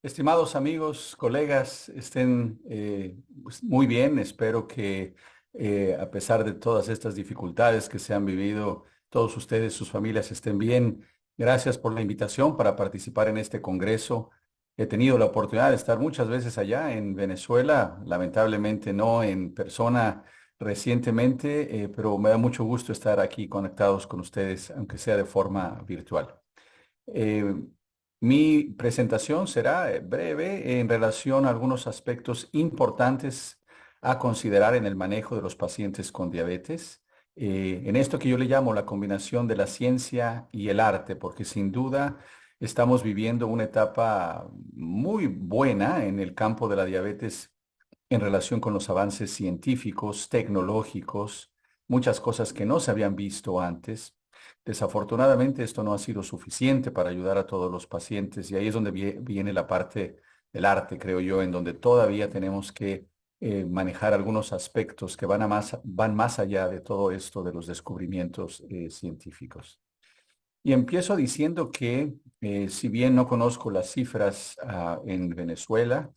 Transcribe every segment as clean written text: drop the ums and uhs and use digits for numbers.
Estimados amigos, colegas, estén pues, muy bien. Espero que a pesar de todas estas dificultades que se han vivido, todos ustedes, sus familias estén bien. Gracias por la invitación para participar en este congreso. He tenido la oportunidad de estar muchas veces allá en Venezuela, lamentablemente no en persona recientemente, pero me da mucho gusto estar aquí conectados con ustedes, aunque sea de forma virtual. Eh, Mi presentación será breve en relación a algunos aspectos importantes a considerar en el manejo de los pacientes con diabetes. En esto que yo le llamo la combinación de la ciencia y el arte, porque sin duda estamos viviendo una etapa muy buena en el campo de la diabetes en relación con los avances científicos, tecnológicos, muchas cosas que no se habían visto antes. Desafortunadamente, esto no ha sido suficiente para ayudar a todos los pacientes y ahí es donde viene la parte del arte, creo yo, en donde todavía tenemos que manejar algunos aspectos que van más allá de todo esto de los descubrimientos científicos. Y empiezo diciendo que si bien no conozco las cifras en Venezuela,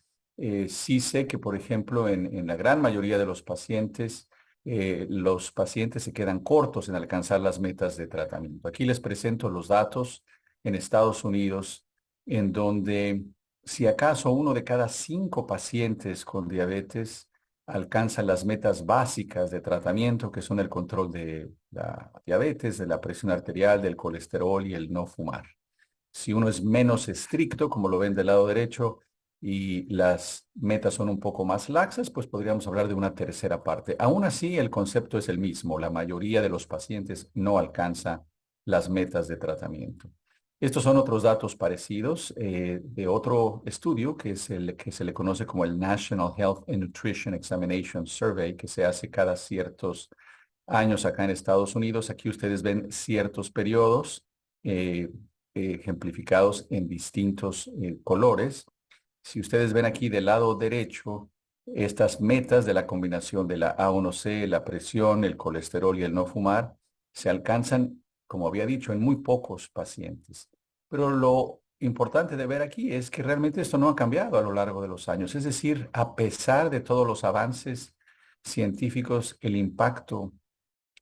sí sé que, por ejemplo, en la gran mayoría de los pacientes se quedan cortos en alcanzar las metas de tratamiento. Aquí les presento los datos en Estados Unidos, en donde si acaso uno de cada 5 pacientes con diabetes alcanzan las metas básicas de tratamiento, que son el control de la diabetes, de la presión arterial, del colesterol y el no fumar. Si uno es menos estricto, como lo ven del lado derecho, y las metas son un poco más laxas, pues podríamos hablar de una tercera parte. Aún así, el concepto es el mismo. La mayoría de los pacientes no alcanza las metas de tratamiento. Estos son otros datos parecidos de otro estudio que es el que se le conoce como el National Health and Nutrition Examination Survey, que se hace cada ciertos años acá en Estados Unidos. Aquí ustedes ven ciertos periodos eh, ejemplificados en distintos colores. Si ustedes ven aquí del lado derecho, estas metas de la combinación de la A1C, la presión, el colesterol y el no fumar, se alcanzan, como había dicho, en muy pocos pacientes. Pero lo importante de ver aquí es que realmente esto no ha cambiado a lo largo de los años. Es decir, a pesar de todos los avances científicos, el impacto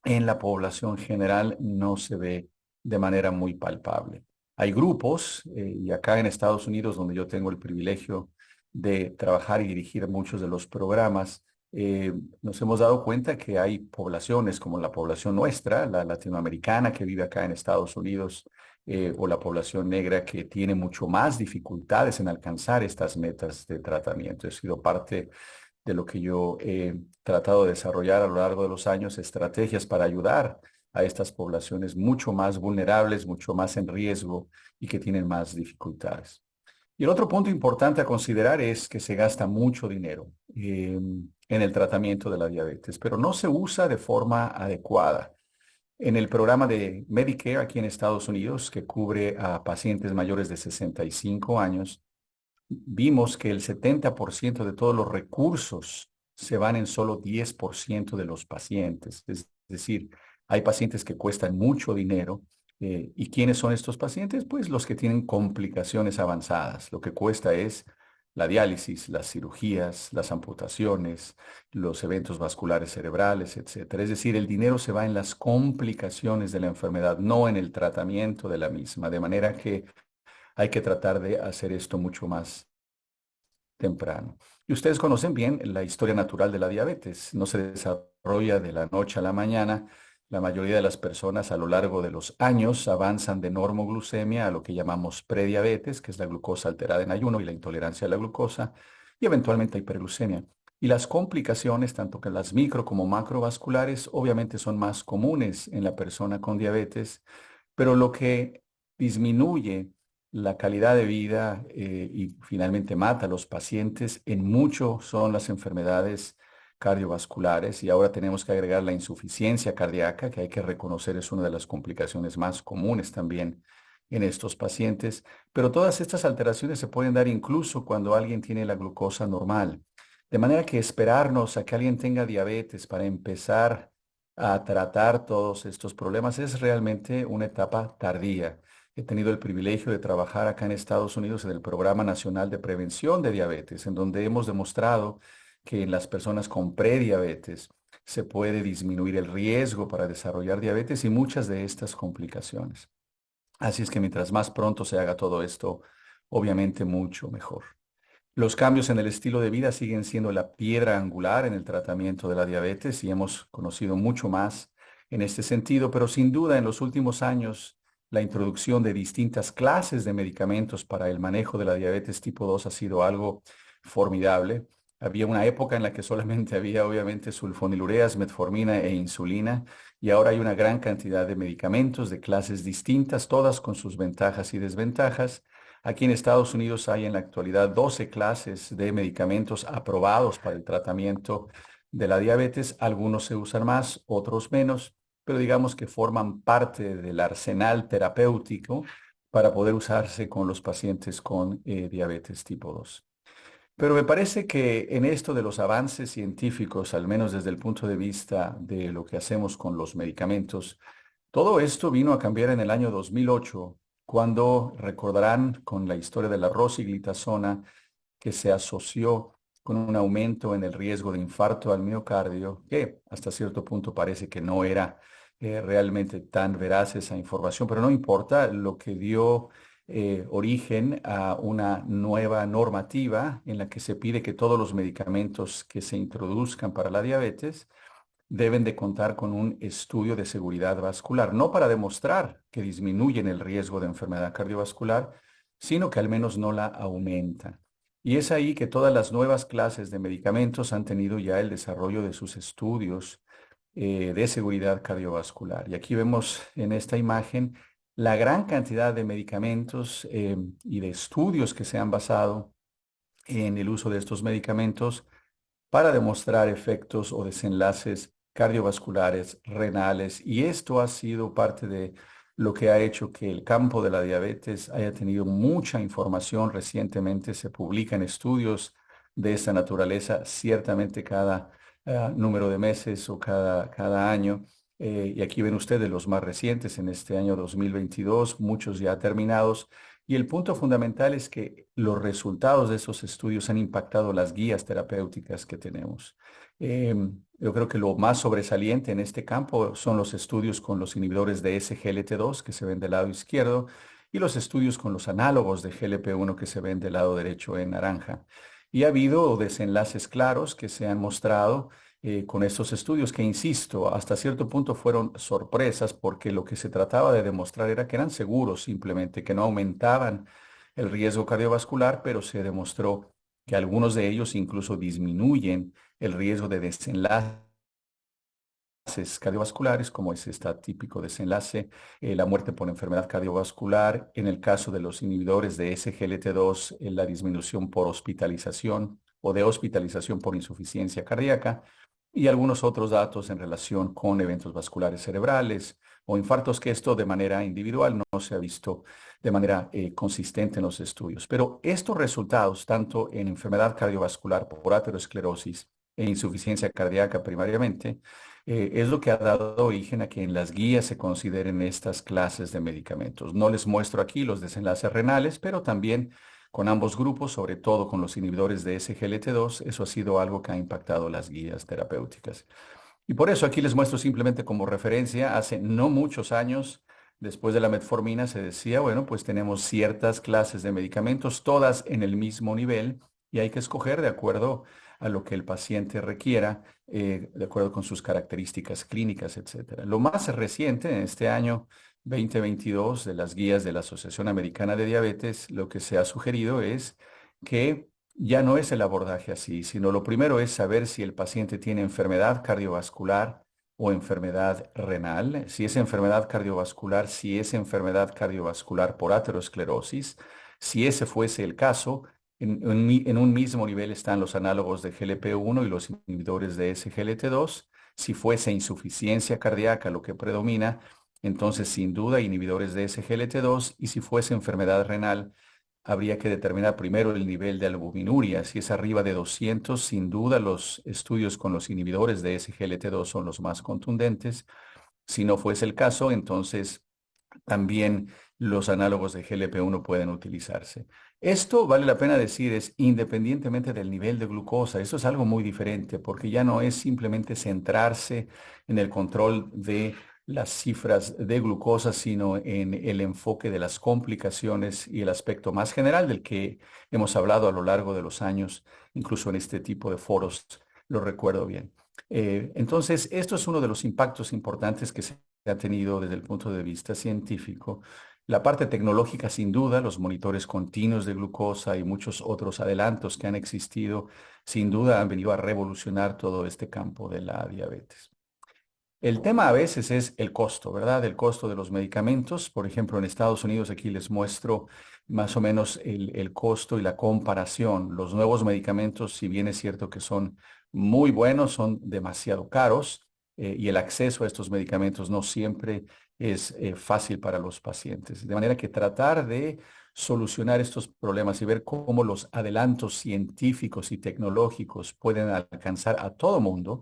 en la población general no se ve de manera muy palpable. Hay grupos, y acá en Estados Unidos, donde yo tengo el privilegio de trabajar y dirigir muchos de los programas, nos hemos dado cuenta que hay poblaciones como la población nuestra, la latinoamericana que vive acá en Estados Unidos, o la población negra que tiene mucho más dificultades en alcanzar estas metas de tratamiento. He sido parte de lo que yo he tratado de desarrollar a lo largo de los años, estrategias para ayudar a estas poblaciones mucho más vulnerables, mucho más en riesgo y que tienen más dificultades. Y el otro punto importante a considerar es que se gasta mucho dinero en el tratamiento de la diabetes, pero no se usa de forma adecuada. En el programa de Medicare aquí en Estados Unidos, que cubre a pacientes mayores de 65 años, vimos que el 70% de todos los recursos se van en solo 10% de los pacientes. Es decir, hay pacientes que cuestan mucho dinero. ¿Y quiénes son estos pacientes? Pues los que tienen complicaciones avanzadas. Lo que cuesta es la diálisis, las cirugías, las amputaciones, los eventos vasculares cerebrales, etcétera. Es decir, el dinero se va en las complicaciones de la enfermedad, no en el tratamiento de la misma. De manera que hay que tratar de hacer esto mucho más temprano. Y ustedes conocen bien la historia natural de la diabetes. No se desarrolla de la noche a la mañana. La mayoría de las personas a lo largo de los años avanzan de normoglucemia a lo que llamamos prediabetes, que es la glucosa alterada en ayuno y la intolerancia a la glucosa, y eventualmente hiperglucemia. Y las complicaciones, tanto que las micro como macrovasculares, obviamente son más comunes en la persona con diabetes, pero lo que disminuye la calidad de vida y finalmente mata a los pacientes en mucho son las enfermedades cardiovasculares y ahora tenemos que agregar la insuficiencia cardíaca, que hay que reconocer es una de las complicaciones más comunes también en estos pacientes. Pero todas estas alteraciones se pueden dar incluso cuando alguien tiene la glucosa normal. De manera que esperarnos a que alguien tenga diabetes para empezar a tratar todos estos problemas es realmente una etapa tardía. he tenido el privilegio de trabajar acá en Estados Unidos en el Programa Nacional de Prevención de Diabetes, en donde hemos demostrado que en las personas con prediabetes se puede disminuir el riesgo para desarrollar diabetes y muchas de estas complicaciones. Así es que mientras más pronto se haga todo esto, obviamente mucho mejor. Los cambios en el estilo de vida siguen siendo la piedra angular en el tratamiento de la diabetes y hemos conocido mucho más en este sentido, pero sin duda en los últimos años la introducción de distintas clases de medicamentos para el manejo de la diabetes tipo 2 ha sido algo formidable. Había una época en la que solamente había obviamente sulfonilureas, metformina e insulina y ahora hay una gran cantidad de medicamentos de clases distintas, todas con sus ventajas y desventajas. Aquí en Estados Unidos hay en la actualidad 12 clases de medicamentos aprobados para el tratamiento de la diabetes. Algunos se usan más, otros menos, pero digamos que forman parte del arsenal terapéutico para poder usarse con los pacientes con diabetes tipo 2. Pero me parece que en esto de los avances científicos, al menos desde el punto de vista de lo que hacemos con los medicamentos, todo esto vino a cambiar en el año 2008, cuando recordarán con la historia de la rosiglitazona que se asoció con un aumento en el riesgo de infarto al miocardio, que hasta cierto punto parece que no era realmente tan veraz esa información, pero no importa, lo que dio origen a una nueva normativa en la que se pide que todos los medicamentos que se introduzcan para la diabetes deben de contar con un estudio de seguridad vascular, no para demostrar que disminuyen el riesgo de enfermedad cardiovascular, sino que al menos no la aumentan. Y es ahí que todas las nuevas clases de medicamentos han tenido ya el desarrollo de sus estudios de seguridad cardiovascular. Y aquí vemos en esta imagen la gran cantidad de medicamentos y de estudios que se han basado en el uso de estos medicamentos para demostrar efectos o desenlaces cardiovasculares, renales, y esto ha sido parte de lo que ha hecho que el campo de la diabetes haya tenido mucha información recientemente. Se publican estudios de esta naturaleza, ciertamente cada número de meses o cada año. Y aquí ven ustedes los más recientes en este año 2022, muchos ya terminados. Y el punto fundamental es que los resultados de esos estudios han impactado las guías terapéuticas que tenemos. Yo creo que lo más sobresaliente en este campo son los estudios con los inhibidores de SGLT2 que se ven del lado izquierdo y los estudios con los análogos de GLP-1 que se ven del lado derecho en naranja. Y ha habido desenlaces claros que se han mostrado con estos estudios que, insisto, hasta cierto punto fueron sorpresas porque lo que se trataba de demostrar era que eran seguros simplemente, que no aumentaban el riesgo cardiovascular, pero se demostró que algunos de ellos incluso disminuyen el riesgo de desenlaces cardiovasculares, como es este típico desenlace, la muerte por enfermedad cardiovascular, en el caso de los inhibidores de SGLT2, la disminución por hospitalización o de hospitalización por insuficiencia cardíaca, y algunos otros datos en relación con eventos vasculares cerebrales o infartos, que esto de manera individual no se ha visto de manera consistente en los estudios. Pero estos resultados, tanto en enfermedad cardiovascular por aterosclerosis e insuficiencia cardíaca primariamente, es lo que ha dado origen a que en las guías se consideren estas clases de medicamentos. No les muestro aquí los desenlaces renales, pero también con ambos grupos, sobre todo con los inhibidores de SGLT2, eso ha sido algo que ha impactado las guías terapéuticas. Y por eso aquí les muestro simplemente como referencia, hace no muchos años, después de la metformina, se decía, bueno, pues tenemos ciertas clases de medicamentos, todas en el mismo nivel, y hay que escoger de acuerdo a lo que el paciente requiera, de acuerdo con sus características clínicas, etcétera. Lo más reciente en este año 2022 de las guías de la Asociación Americana de Diabetes, lo que se ha sugerido es que ya no es el abordaje así, sino lo primero es saber si el paciente tiene enfermedad cardiovascular o enfermedad renal. Si es enfermedad cardiovascular, si es enfermedad cardiovascular por aterosclerosis. Si ese fuese el caso, en un mismo nivel están los análogos de GLP-1 y los inhibidores de SGLT2. Si fuese insuficiencia cardíaca lo que predomina, entonces sin duda inhibidores de SGLT2, y si fuese enfermedad renal, habría que determinar primero el nivel de albuminuria. Si es arriba de 200, sin duda los estudios con los inhibidores de SGLT2 son los más contundentes. Si no fuese el caso, entonces también los análogos de GLP-1 pueden utilizarse. Esto, vale la pena decir, es independientemente del nivel de glucosa. Esto es algo muy diferente porque ya no es simplemente centrarse en el control de las cifras de glucosa, sino en el enfoque de las complicaciones y el aspecto más general del que hemos hablado a lo largo de los años, incluso en este tipo de foros, lo recuerdo bien. Entonces, esto es uno de los impactos importantes que se ha tenido desde el punto de vista científico. La parte tecnológica, sin duda, los monitores continuos de glucosa y muchos otros adelantos que han existido, sin duda han venido a revolucionar todo este campo de la diabetes. El tema a veces es el costo, ¿verdad? El costo de los medicamentos. Por ejemplo, en Estados Unidos, aquí les muestro más o menos el costo y la comparación. Los nuevos medicamentos, si bien es cierto que son muy buenos, son demasiado caros y el acceso a estos medicamentos no siempre es fácil para los pacientes. De manera que tratar de solucionar estos problemas y ver cómo los adelantos científicos y tecnológicos pueden alcanzar a todo mundo,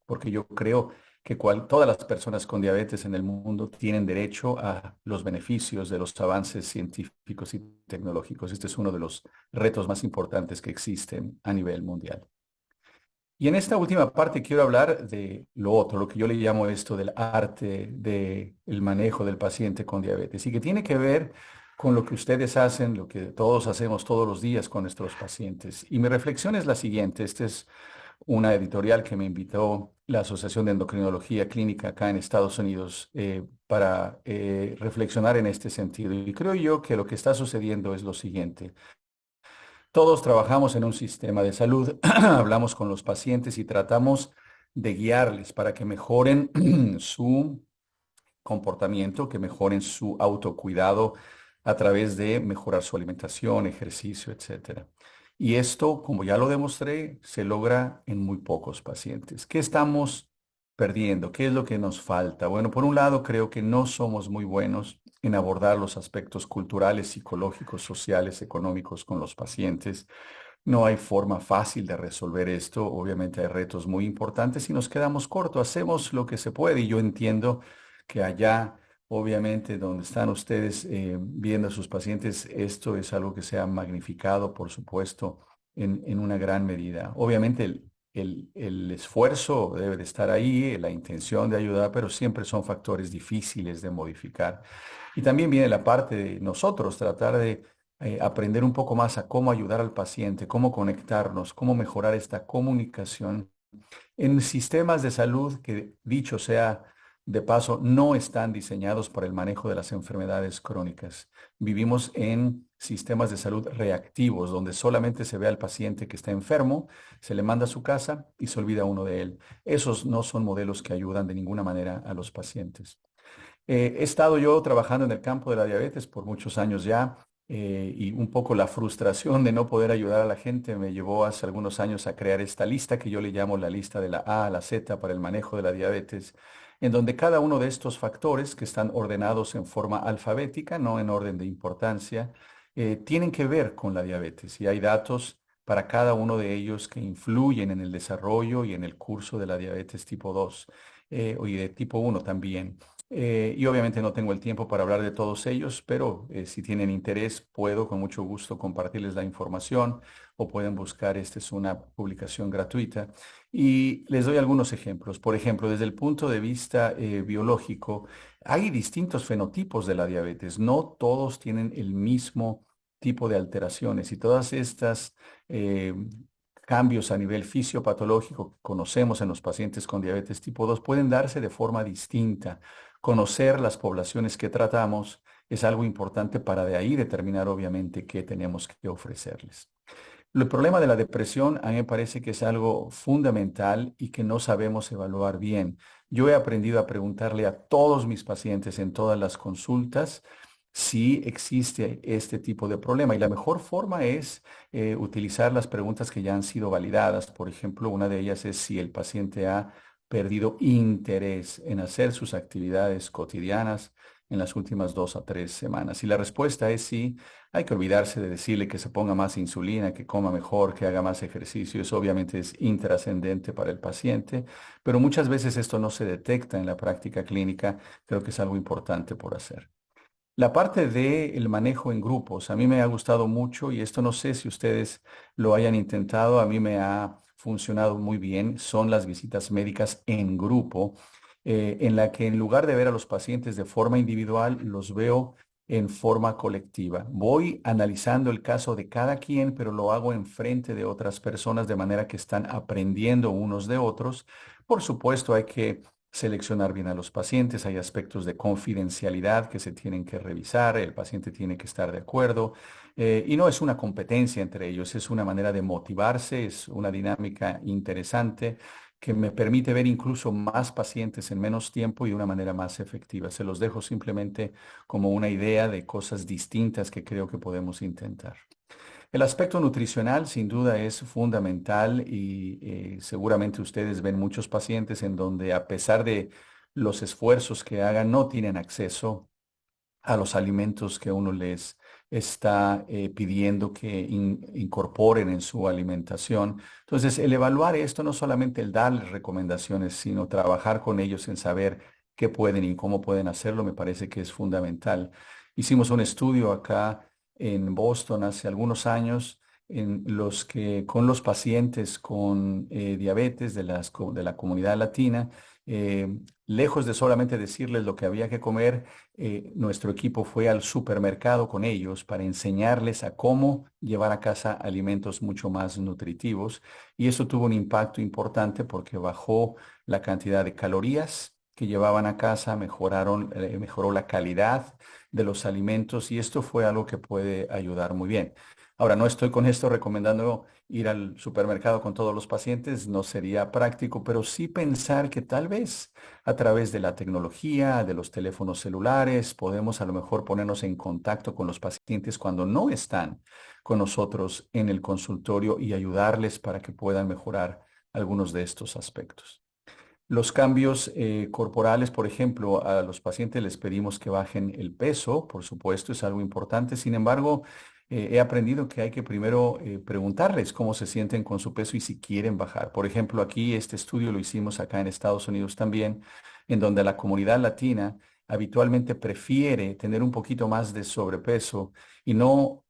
porque yo creo que todas las personas con diabetes en el mundo tienen derecho a los beneficios de los avances científicos y tecnológicos. Este es uno de los retos más importantes que existen a nivel mundial. Y en esta última parte quiero hablar de lo otro, lo que yo le llamo esto del arte del manejo del paciente con diabetes y que tiene que ver con lo que ustedes hacen, lo que todos hacemos todos los días con nuestros pacientes. Y mi reflexión es la siguiente. Esta es una editorial que me invitó la Asociación de Endocrinología Clínica acá en Estados Unidos para reflexionar en este sentido. Y creo yo que lo que está sucediendo es lo siguiente. Todos trabajamos en un sistema de salud, hablamos con los pacientes y tratamos de guiarles para que mejoren su comportamiento, que mejoren su autocuidado a través de mejorar su alimentación, ejercicio, etcétera. Y esto, como ya lo demostré, se logra en muy pocos pacientes. ¿Qué estamos perdiendo? ¿Qué es lo que nos falta? Bueno, por un lado, creo que no somos muy buenos en abordar los aspectos culturales, psicológicos, sociales, económicos con los pacientes. No hay forma fácil de resolver esto. Obviamente hay retos muy importantes y nos quedamos cortos. Hacemos lo que se puede y yo entiendo que allá, obviamente, donde están ustedes viendo a sus pacientes, esto es algo que se ha magnificado, por supuesto, en una gran medida. Obviamente el esfuerzo debe de estar ahí, la intención de ayudar, pero siempre son factores difíciles de modificar. Y también viene la parte de nosotros, tratar de aprender un poco más a cómo ayudar al paciente, cómo conectarnos, cómo mejorar esta comunicación en sistemas de salud que, dicho sea de paso, no están diseñados para el manejo de las enfermedades crónicas. Vivimos en sistemas de salud reactivos, donde solamente se ve al paciente que está enfermo, se le manda a su casa y se olvida uno de él. Esos no son modelos que ayudan de ninguna manera a los pacientes. He estado yo trabajando en el campo de la diabetes por muchos años ya y un poco la frustración de no poder ayudar a la gente me llevó hace algunos años a crear esta lista que yo le llamo la lista de la A a la Z para el manejo de la diabetes, en donde cada uno de estos factores que están ordenados en forma alfabética, no en orden de importancia, tienen que ver con la diabetes y hay datos para cada uno de ellos que influyen en el desarrollo y en el curso de la diabetes tipo 2 y de tipo 1 también. Y obviamente no tengo el tiempo para hablar de todos ellos, pero si tienen interés, puedo con mucho gusto compartirles la información o pueden buscar, esta es una publicación gratuita. Y les doy algunos ejemplos. Por ejemplo, desde el punto de vista biológico, hay distintos fenotipos de la diabetes. No todos tienen el mismo tipo de alteraciones y todas estas cambios a nivel fisiopatológico que conocemos en los pacientes con diabetes tipo 2 pueden darse de forma distinta. Conocer las poblaciones que tratamos es algo importante para de ahí determinar obviamente qué tenemos que ofrecerles. El problema de la depresión a mí me parece que es algo fundamental y que no sabemos evaluar bien. Yo he aprendido a preguntarle a todos mis pacientes en todas las consultas si existe este tipo de problema y la mejor forma es utilizar las preguntas que ya han sido validadas. Por ejemplo, una de ellas es si el paciente ha perdido interés en hacer sus actividades cotidianas en las últimas 2 a 3 semanas. Y la respuesta es sí. Hay que olvidarse de decirle que se ponga más insulina, que coma mejor, que haga más ejercicio. Eso obviamente es intrascendente para el paciente, pero muchas veces esto no se detecta en la práctica clínica. Creo que es algo importante por hacer. La parte del manejo en grupos, a mí me ha gustado mucho y esto no sé si ustedes lo hayan intentado, a mí me ha funcionado muy bien, son las visitas médicas en grupo, en la que en lugar de ver a los pacientes de forma individual, los veo en forma colectiva. Voy analizando el caso de cada quien, pero lo hago en frente de otras personas de manera que están aprendiendo unos de otros. Por supuesto, hay que seleccionar bien a los pacientes, hay aspectos de confidencialidad que se tienen que revisar, el paciente tiene que estar de acuerdo, y no es una competencia entre ellos, es una manera de motivarse, es una dinámica interesante que me permite ver incluso más pacientes en menos tiempo y de una manera más efectiva. Se los dejo simplemente como una idea de cosas distintas que creo que podemos intentar. El aspecto nutricional sin duda es fundamental y seguramente ustedes ven muchos pacientes en donde a pesar de los esfuerzos que hagan no tienen acceso a los alimentos que uno les está pidiendo que incorporen en su alimentación. Entonces, el evaluar esto no solamente el darles recomendaciones, sino trabajar con ellos en saber qué pueden y cómo pueden hacerlo, me parece que es fundamental. Hicimos un estudio acá en Boston hace algunos años en los que con los pacientes con diabetes de la comunidad latina, lejos de solamente decirles lo que había que comer, nuestro equipo fue al supermercado con ellos para enseñarles a cómo llevar a casa alimentos mucho más nutritivos y eso tuvo un impacto importante porque bajó la cantidad de calorías que llevaban a casa, mejoró la calidad de los alimentos y esto fue algo que puede ayudar muy bien. Ahora, no estoy con esto recomendando ir al supermercado con todos los pacientes, no sería práctico, pero sí pensar que tal vez a través de la tecnología, de los teléfonos celulares, podemos a lo mejor ponernos en contacto con los pacientes cuando no están con nosotros en el consultorio y ayudarles para que puedan mejorar algunos de estos aspectos. Los cambios corporales, por ejemplo, a los pacientes les pedimos que bajen el peso, por supuesto, es algo importante. Sin embargo, he aprendido que hay que primero preguntarles cómo se sienten con su peso y si quieren bajar. Por ejemplo, aquí este estudio lo hicimos acá en Estados Unidos también, en donde la comunidad latina habitualmente prefiere tener un poquito más de sobrepeso y no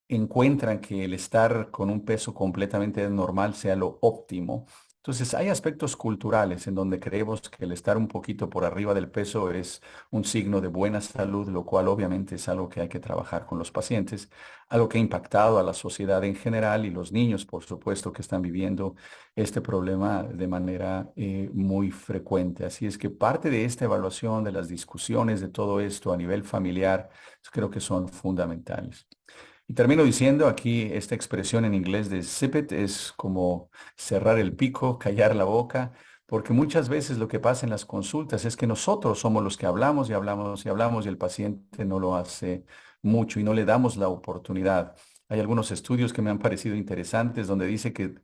encuentran que el estar con un peso completamente normal sea lo óptimo. Entonces, hay aspectos culturales en donde creemos que el estar un poquito por arriba del peso es un signo de buena salud, lo cual obviamente es algo que hay que trabajar con los pacientes, algo que ha impactado a la sociedad en general y los niños, por supuesto, que están viviendo este problema de manera muy frecuente. Así es que parte de esta evaluación, de las discusiones de todo esto a nivel familiar, creo que son fundamentales. Y termino diciendo aquí esta expresión en inglés de sip it es como cerrar el pico, callar la boca, porque muchas veces lo que pasa en las consultas es que nosotros somos los que hablamos y hablamos y hablamos y el paciente no lo hace mucho y no le damos la oportunidad. Hay algunos estudios que me han parecido interesantes donde dice que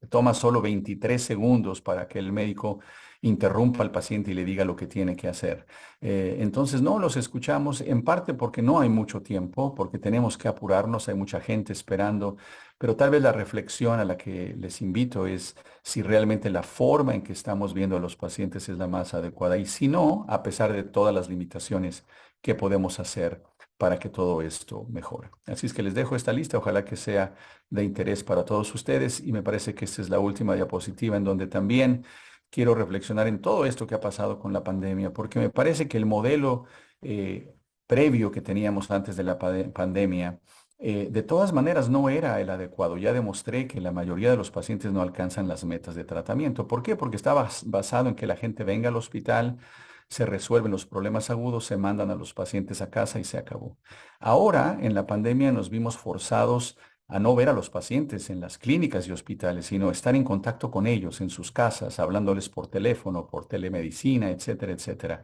toma solo 23 segundos para que el médico interrumpa al paciente y le diga lo que tiene que hacer. Entonces no los escuchamos en parte porque no hay mucho tiempo, porque tenemos que apurarnos, hay mucha gente esperando, pero tal vez la reflexión a la que les invito es si realmente la forma en que estamos viendo a los pacientes es la más adecuada y si no, a pesar de todas las limitaciones, ¿qué podemos hacer para que todo esto mejore? Así es que les dejo esta lista, ojalá que sea de interés para todos ustedes y me parece que esta es la última diapositiva en donde también quiero reflexionar en todo esto que ha pasado con la pandemia, porque me parece que el modelo previo que teníamos antes de la pandemia, de todas maneras no era el adecuado. Ya demostré que la mayoría de los pacientes no alcanzan las metas de tratamiento. ¿Por qué? Porque estaba basado en que la gente venga al hospital, se resuelven los problemas agudos, se mandan a los pacientes a casa y se acabó. Ahora, en la pandemia, nos vimos forzados a no ver a los pacientes en las clínicas y hospitales, sino estar en contacto con ellos en sus casas, hablándoles por teléfono, por telemedicina, etcétera, etcétera.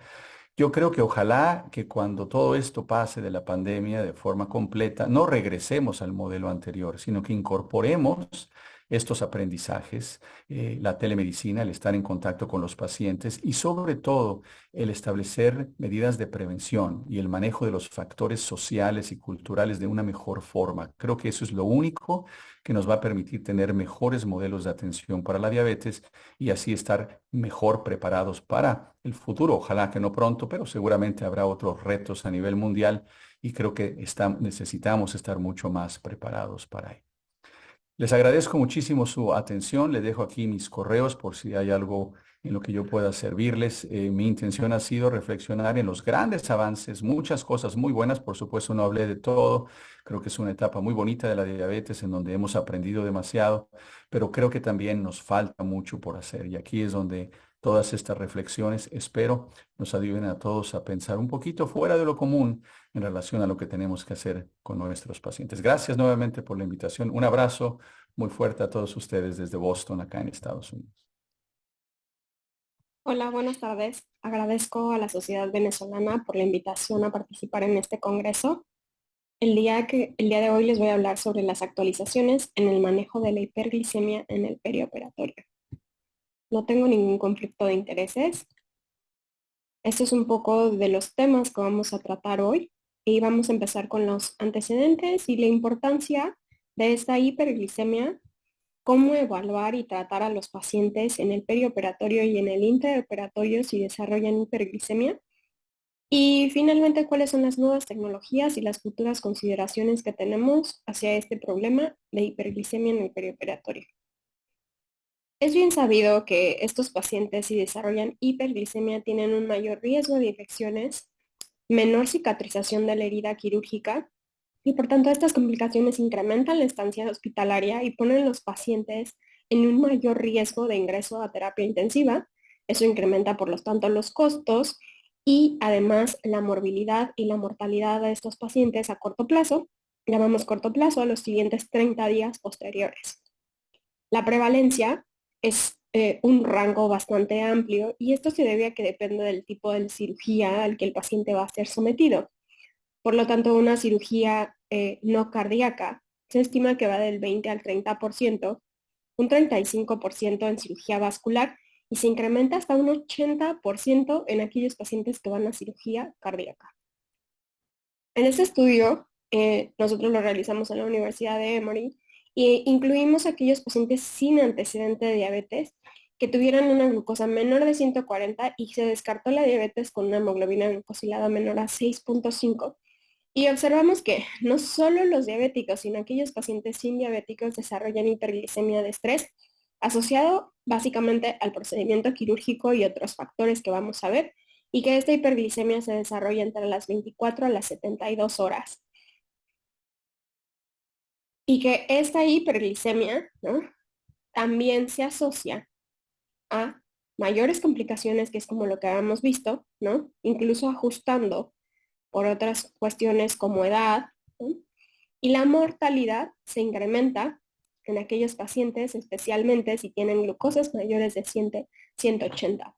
Yo creo que ojalá que cuando todo esto pase de la pandemia de forma completa, no regresemos al modelo anterior, sino que incorporemos estos aprendizajes, la telemedicina, el estar en contacto con los pacientes y sobre todo el establecer medidas de prevención y el manejo de los factores sociales y culturales de una mejor forma. Creo que eso es lo único que nos va a permitir tener mejores modelos de atención para la diabetes y así estar mejor preparados para el futuro. Ojalá que no pronto, pero seguramente habrá otros retos a nivel mundial y creo que necesitamos estar mucho más preparados para ello. Les agradezco muchísimo su atención. Les dejo aquí mis correos por si hay algo en lo que yo pueda servirles. Mi intención ha sido reflexionar en los grandes avances, muchas cosas muy buenas. Por supuesto, no hablé de todo. Creo que es una etapa muy bonita de la diabetes en donde hemos aprendido demasiado, pero creo que también nos falta mucho por hacer. Y aquí es donde todas estas reflexiones, espero, nos ayuden a todos a pensar un poquito fuera de lo común en relación a lo que tenemos que hacer con nuestros pacientes. Gracias nuevamente por la invitación. Un abrazo muy fuerte a todos ustedes desde Boston, acá en Estados Unidos. Hola, buenas tardes. Agradezco a la Sociedad Venezolana por la invitación a participar en este congreso. El día de hoy les voy a hablar sobre las actualizaciones en el manejo de la hiperglicemia en el perioperatorio. No tengo ningún conflicto de intereses. Esto es un poco de los temas que vamos a tratar hoy y vamos a empezar con los antecedentes y la importancia de esta hiperglicemia, cómo evaluar y tratar a los pacientes en el perioperatorio y en el intraoperatorio si desarrollan hiperglicemia. Y finalmente, cuáles son las nuevas tecnologías y las futuras consideraciones que tenemos hacia este problema de hiperglicemia en el perioperatorio. Es bien sabido que estos pacientes, si desarrollan hiperglicemia, tienen un mayor riesgo de infecciones, menor cicatrización de la herida quirúrgica y por tanto estas complicaciones incrementan la estancia hospitalaria y ponen a los pacientes en un mayor riesgo de ingreso a terapia intensiva. Eso incrementa por lo tanto los costos y además la morbilidad y la mortalidad de estos pacientes a corto plazo. Llamamos corto plazo a los siguientes 30 días posteriores. La prevalencia es un rango bastante amplio y esto se debe a que depende del tipo de cirugía al que el paciente va a ser sometido. Por lo tanto, una cirugía no cardíaca se estima que va del 20 al 30%, un 35% en cirugía vascular y se incrementa hasta un 80% en aquellos pacientes que van a cirugía cardíaca. En este estudio, nosotros lo realizamos en la Universidad de Emory e incluimos aquellos pacientes sin antecedente de diabetes que tuvieran una glucosa menor de 140 y se descartó la diabetes con una hemoglobina glucosilada menor a 6.5. Y observamos que no solo los diabéticos, sino aquellos pacientes sin diabéticos desarrollan hiperglicemia de estrés, asociado básicamente al procedimiento quirúrgico y otros factores que vamos a ver, y que esta hiperglicemia se desarrolla entre las 24 a las 72 horas. Y que esta hiperglicemia, ¿no?, también se asocia a mayores complicaciones, que es como lo que habíamos visto, ¿no?, incluso ajustando por otras cuestiones como edad, ¿no?, y la mortalidad se incrementa en aquellos pacientes, especialmente si tienen glucosas mayores de 180.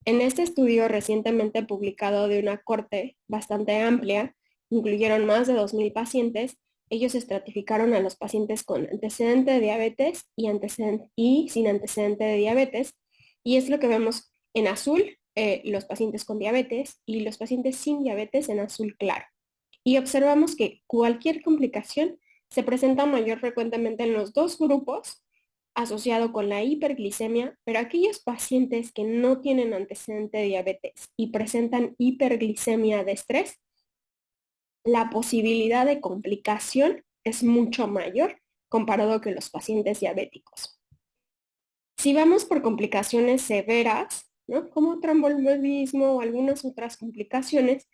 En este estudio recientemente publicado de una corte bastante amplia, incluyeron más de 2,000 pacientes. Ellos estratificaron a los pacientes con antecedente de diabetes y sin antecedente de diabetes. Y es lo que vemos en azul, los pacientes con diabetes y los pacientes sin diabetes en azul claro. Y observamos que cualquier complicación se presenta mayor frecuentemente en los dos grupos asociado con la hiperglicemia, pero aquellos pacientes que no tienen antecedente de diabetes y presentan hiperglicemia de estrés, la posibilidad de complicación es mucho mayor comparado con los pacientes diabéticos. Si vamos por complicaciones severas, ¿no?, como tromboembolismo o algunas otras complicaciones,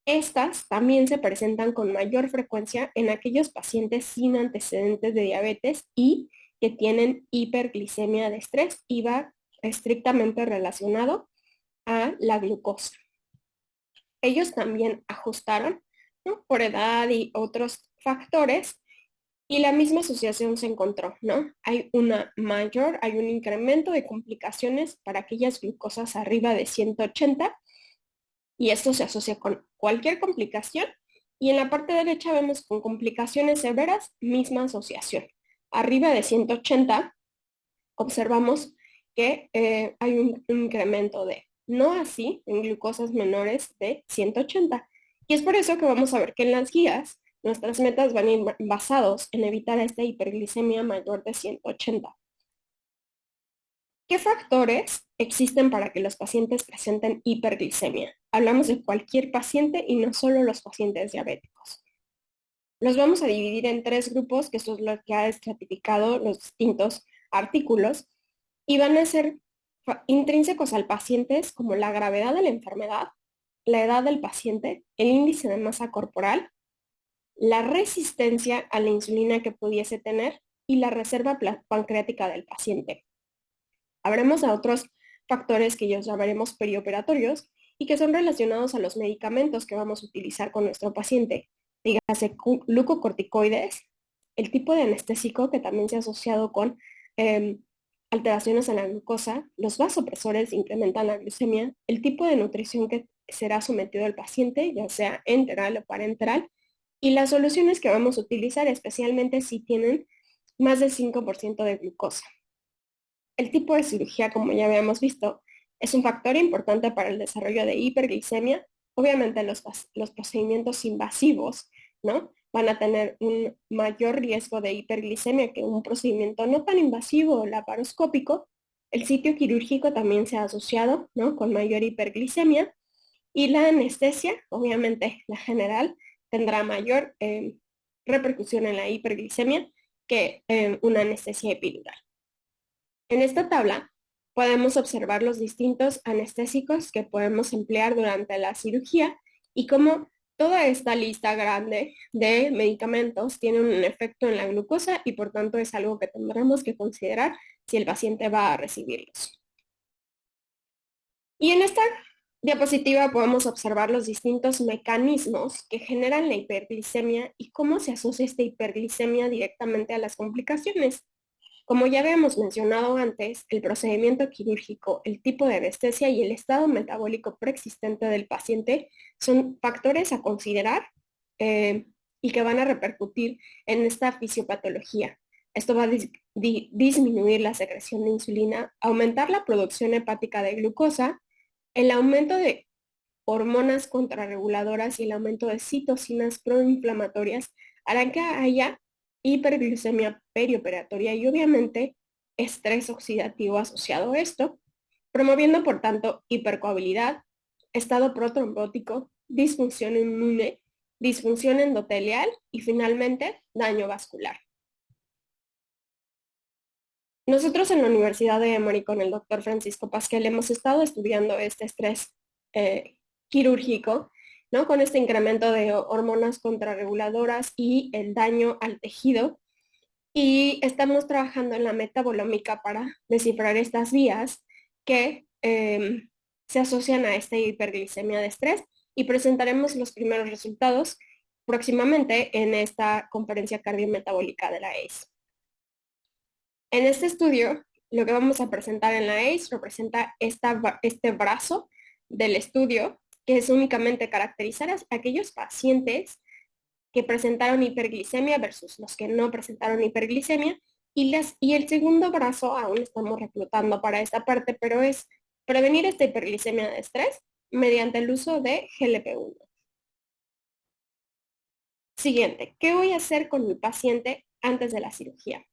estas también se presentan con mayor frecuencia en aquellos pacientes sin antecedentes de diabetes y que tienen hiperglicemia de estrés y va estrictamente relacionado a la glucosa. Ellos también ajustaron, ¿no?, por edad y otros factores y la misma asociación se encontró, ¿no? Hay un incremento de complicaciones para aquellas glucosas arriba de 180 y esto se asocia con cualquier complicación. Y en la parte derecha vemos con complicaciones severas, misma asociación. arriba de 180, observamos que hay un incremento de, no así en glucosas menores de 180. Y es por eso que vamos a ver que en las guías nuestras metas van a ir basados en evitar esta hiperglicemia mayor de 180. ¿Qué factores existen para que los pacientes presenten hiperglicemia? Hablamos de cualquier paciente y no solo los pacientes diabéticos. Los vamos a dividir en tres grupos, que eso es lo que ha estratificado los distintos artículos, y van a ser intrínsecos al paciente como la gravedad de la enfermedad, la edad del paciente, el índice de masa corporal, la resistencia a la insulina que pudiese tener y la reserva pancreática del paciente. Habremos a otros factores que ellos llamaremos perioperatorios y que son relacionados a los medicamentos que vamos a utilizar con nuestro paciente. Dígase glucocorticoides, el tipo de anestésico que también se ha asociado con alteraciones en la glucosa, los vasopresores incrementan la glucemia, el tipo de nutrición que será sometido el paciente, ya sea enteral o parenteral, y las soluciones que vamos a utilizar, especialmente si tienen más del 5% de glucosa. El tipo de cirugía, como ya habíamos visto, es un factor importante para el desarrollo de hiperglicemia. Obviamente los procedimientos invasivos, ¿no?, van a tener un mayor riesgo de hiperglicemia que un procedimiento no tan invasivo o laparoscópico. El sitio quirúrgico también se ha asociado, ¿no?, con mayor hiperglicemia. Y la anestesia, obviamente la general, tendrá mayor repercusión en la hiperglicemia que una anestesia epidural. En esta tabla podemos observar los distintos anestésicos que podemos emplear durante la cirugía y cómo toda esta lista grande de medicamentos tiene un efecto en la glucosa y por tanto es algo que tendremos que considerar si el paciente va a recibirlos. Y en esta diapositiva podemos observar los distintos mecanismos que generan la hiperglicemia y cómo se asocia esta hiperglicemia directamente a las complicaciones. Como ya habíamos mencionado antes, el procedimiento quirúrgico, el tipo de anestesia y el estado metabólico preexistente del paciente son factores a considerar y que van a repercutir en esta fisiopatología. Esto va a disminuir la secreción de insulina, aumentar la producción hepática de glucosa, el aumento de hormonas contrarreguladoras y el aumento de citocinas proinflamatorias harán que haya hiperglicemia perioperatoria y obviamente estrés oxidativo asociado a esto, promoviendo por tanto hipercoagulabilidad, estado protrombótico, disfunción inmune, disfunción endotelial y finalmente daño vascular. Nosotros en la Universidad de Emory con el doctor Francisco Pasquel hemos estado estudiando este estrés quirúrgico, ¿no?, con este incremento de hormonas contrarreguladoras y el daño al tejido. Y estamos trabajando en la metabolómica para descifrar estas vías que se asocian a esta hiperglicemia de estrés y presentaremos los primeros resultados próximamente en esta conferencia cardiometabólica de la ACE. En este estudio, lo que vamos a presentar en la ACE representa este brazo del estudio, que es únicamente caracterizar a aquellos pacientes que presentaron hiperglicemia versus los que no presentaron hiperglicemia. Y el segundo brazo aún estamos reclutando para esta parte, pero es prevenir esta hiperglicemia de estrés mediante el uso de GLP-1. Siguiente, ¿qué voy a hacer con mi paciente antes de la cirugía?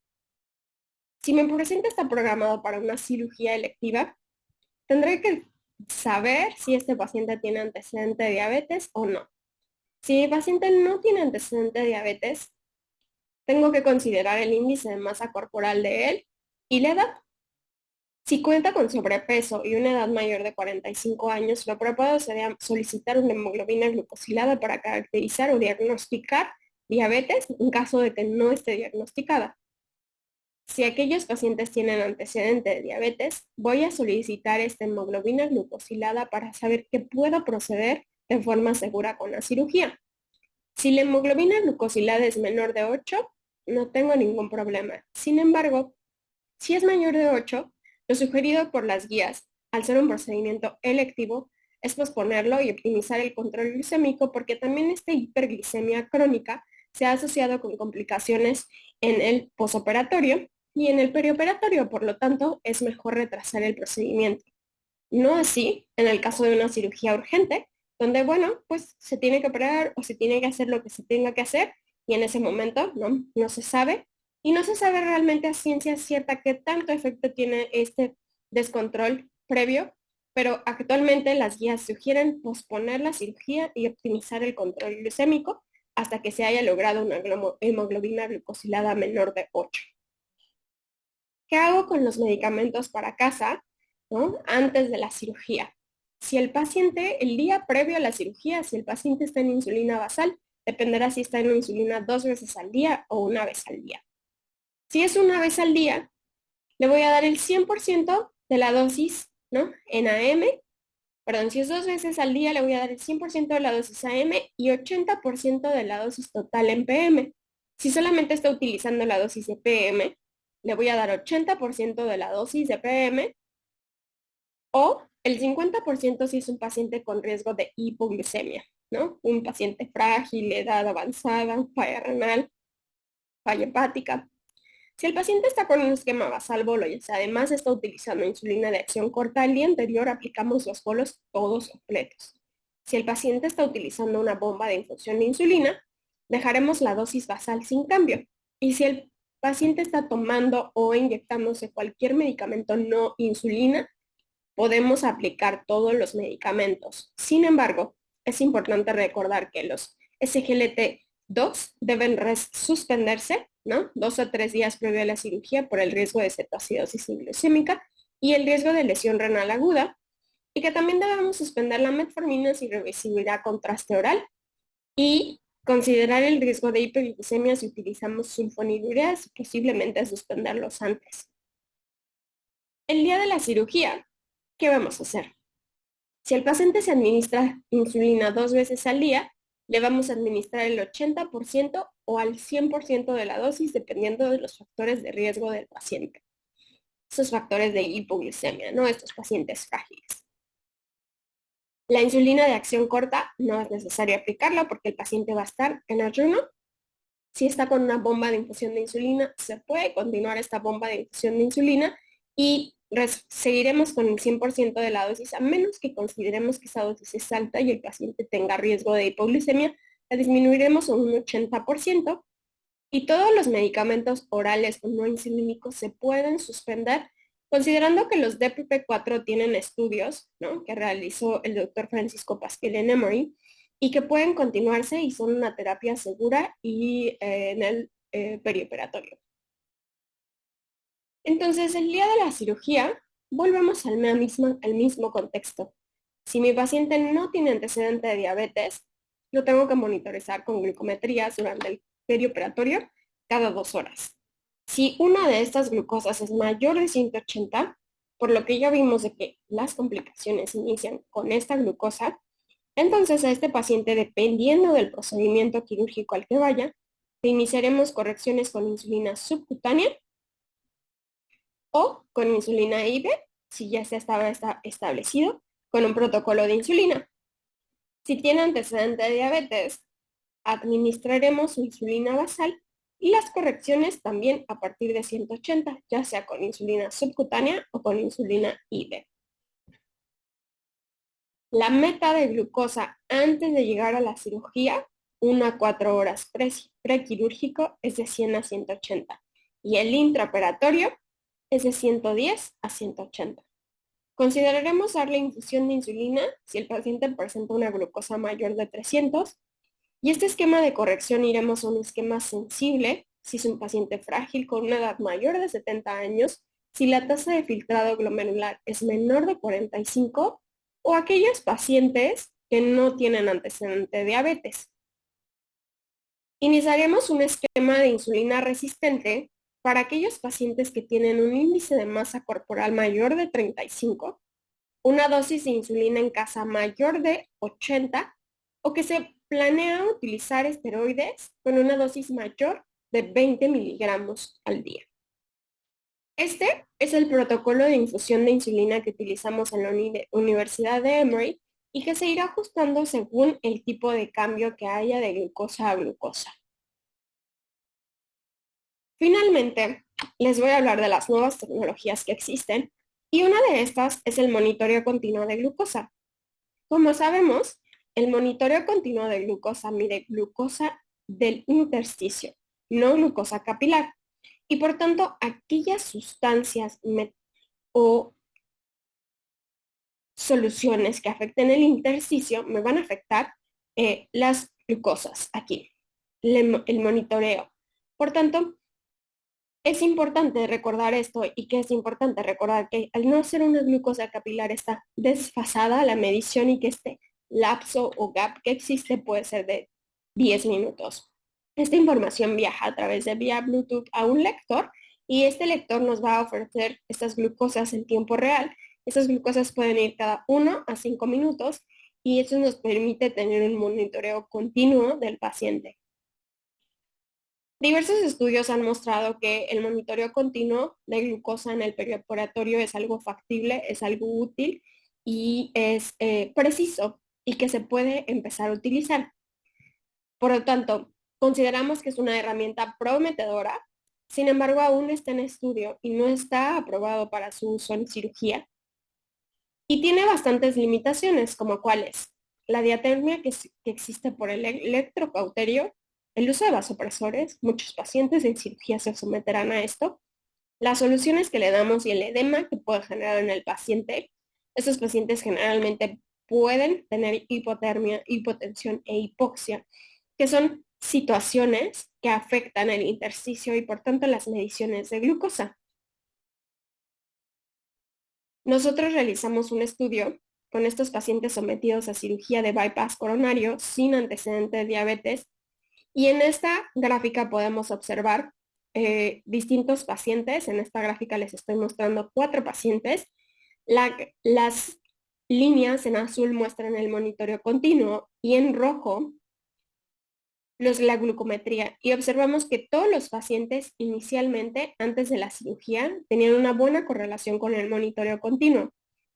Si mi paciente está programado para una cirugía electiva, tendré que saber si este paciente tiene antecedente de diabetes o no. Si mi paciente no tiene antecedente de diabetes, tengo que considerar el índice de masa corporal de él y la edad. Si cuenta con sobrepeso y una edad mayor de 45 años, lo apropiado sería solicitar una hemoglobina glucosilada para caracterizar o diagnosticar diabetes en caso de que no esté diagnosticada. Si aquellos pacientes tienen antecedente de diabetes, voy a solicitar esta hemoglobina glucosilada para saber que puedo proceder de forma segura con la cirugía. Si la hemoglobina glucosilada es menor de 8, no tengo ningún problema. Sin embargo, si es mayor de 8, lo sugerido por las guías, al ser un procedimiento electivo, es posponerlo y optimizar el control glicémico porque también esta hiperglicemia crónica se ha asociado con complicaciones en el posoperatorio y en el perioperatorio, por lo tanto, es mejor retrasar el procedimiento. No así en el caso de una cirugía urgente, donde, bueno, pues se tiene que operar o se tiene que hacer lo que se tenga que hacer y en ese momento no se sabe y no se sabe realmente a ciencia cierta qué tanto efecto tiene este descontrol previo, pero actualmente las guías sugieren posponer la cirugía y optimizar el control glucémico hasta que se haya logrado una hemoglobina glucosilada menor de 8. ¿Qué hago con los medicamentos para casa, ¿no? Antes de la cirugía? Si el paciente, el día previo a la cirugía, si el paciente está en insulina basal, dependerá si está en insulina 2 veces al día o una vez al día. Si es una vez al día, le voy a dar el 100% de la dosis, ¿no? En AM. Perdón, si es 2 veces al día, le voy a dar el 100% de la dosis AM y 80% de la dosis total en PM. Si solamente está utilizando la dosis de PM, le voy a dar 80% de la dosis de PM o el 50% si es un paciente con riesgo de hipoglucemia, ¿no? Un paciente frágil, edad avanzada, falla renal, falla hepática. Si el paciente está con un esquema basal bolo y además está utilizando insulina de acción corta, el día anterior aplicamos los bolos todos completos. Si el paciente está utilizando una bomba de infusión de insulina, dejaremos la dosis basal sin cambio. Y si el paciente está tomando o inyectándose cualquier medicamento no insulina, podemos aplicar todos los medicamentos. Sin embargo, es importante recordar que los SGLT2 deben suspenderse, ¿no? 2 o 3 días previo a la cirugía por el riesgo de cetoacidosis glucémica y el riesgo de lesión renal aguda, y que también debemos suspender la metformina si recibirá contraste oral y considerar el riesgo de hiperglicemia si utilizamos sulfonilureas y posiblemente suspenderlos antes. El día de la cirugía, ¿qué vamos a hacer? Si el paciente se administra insulina 2 veces al día, le vamos a administrar el 80% o al 100% de la dosis, dependiendo de los factores de riesgo del paciente. Esos factores de hipoglucemia, ¿no? Estos pacientes frágiles. La insulina de acción corta no es necesario aplicarla porque el paciente va a estar en ayuno. Si está con una bomba de infusión de insulina, se puede continuar esta bomba de infusión de insulina y seguiremos con el 100% de la dosis, a menos que consideremos que esa dosis es alta y el paciente tenga riesgo de hipoglucemia, la disminuiremos a un 80% y todos los medicamentos orales o no insulínicos se pueden suspender, considerando que los DPP-4 tienen estudios, ¿no? Que realizó el doctor Francisco Pasquel en Emory y que pueden continuarse y son una terapia segura y en el perioperatorio. Entonces, el día de la cirugía, volvemos al mismo contexto. Si mi paciente no tiene antecedente de diabetes, lo tengo que monitorizar con glucometrías durante el perioperatorio cada 2 horas. Si una de estas glucosas es mayor de 180, por lo que ya vimos de que las complicaciones inician con esta glucosa, entonces a este paciente, dependiendo del procedimiento quirúrgico al que vaya, le iniciaremos correcciones con insulina subcutánea o con insulina IV, si ya se estaba establecido, con un protocolo de insulina. Si tiene antecedente de diabetes, administraremos insulina basal y las correcciones también a partir de 180, ya sea con insulina subcutánea o con insulina IV. La meta de glucosa antes de llegar a la cirugía, 1 a 4 horas prequirúrgico, es de 100 a 180 y el intraoperatorio es de 110 a 180. Consideraremos darle infusión de insulina si el paciente presenta una glucosa mayor de 300 y este esquema de corrección iremos a un esquema sensible si es un paciente frágil con una edad mayor de 70 años, si la tasa de filtrado glomerular es menor de 45 o aquellos pacientes que no tienen antecedente de diabetes. Iniciaremos un esquema de insulina resistente para aquellos pacientes que tienen un índice de masa corporal mayor de 35, una dosis de insulina en casa mayor de 80 o que se planea utilizar esteroides con una dosis mayor de 20 miligramos al día. Este es el protocolo de infusión de insulina que utilizamos en la Universidad de Emory y que se irá ajustando según el tipo de cambio que haya de glucosa a glucosa. Finalmente, les voy a hablar de las nuevas tecnologías que existen y una de estas es el monitoreo continuo de glucosa. Como sabemos, el monitoreo continuo de glucosa mide glucosa del intersticio, no glucosa capilar, y por tanto aquellas sustancias o soluciones que afecten el intersticio me van a afectar las glucosas aquí, el monitoreo. Por tanto, es importante recordar esto y que es importante recordar que al no ser una glucosa capilar está desfasada la medición y que este lapso o gap que existe puede ser de 10 minutos. Esta información viaja a través de vía Bluetooth a un lector y este lector nos va a ofrecer estas glucosas en tiempo real. Estas glucosas pueden ir cada 1 a 5 minutos y eso nos permite tener un monitoreo continuo del paciente. Diversos estudios han mostrado que el monitoreo continuo de glucosa en el perioperatorio es algo factible, es algo útil y es preciso y que se puede empezar a utilizar. Por lo tanto, consideramos que es una herramienta prometedora, sin embargo, aún está en estudio y no está aprobado para su uso en cirugía. Y tiene bastantes limitaciones, como cuáles: la diatermia que existe por el electrocauterio, el uso de vasopresores, muchos pacientes en cirugía se someterán a esto, las soluciones que le damos y el edema que puede generar en el paciente. Estos pacientes generalmente pueden tener hipotermia, hipotensión e hipoxia, que son situaciones que afectan el intersticio y por tanto las mediciones de glucosa. Nosotros realizamos un estudio con estos pacientes sometidos a cirugía de bypass coronario sin antecedente de diabetes y en esta gráfica podemos observar distintos pacientes. En esta gráfica les estoy mostrando 4 pacientes. Las líneas en azul muestran el monitoreo continuo y en rojo la glucometría. Y observamos que todos los pacientes inicialmente, antes de la cirugía, tenían una buena correlación con el monitoreo continuo.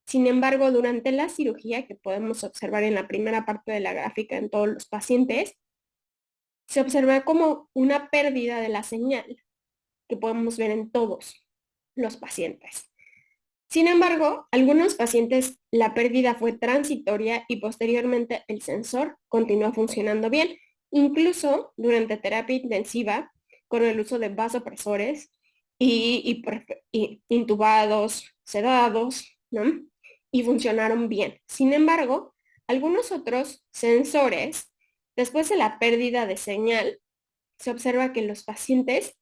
Sin embargo, durante la cirugía, que podemos observar en la primera parte de la gráfica en todos los pacientes, se observa como una pérdida de la señal que podemos ver en todos los pacientes. Sin embargo, algunos pacientes la pérdida fue transitoria y posteriormente el sensor continuó funcionando bien, incluso durante terapia intensiva con el uso de vasopresores y intubados, sedados, ¿no? Y funcionaron bien. Sin embargo, algunos otros sensores, después de la pérdida de señal, se observa que en los pacientes,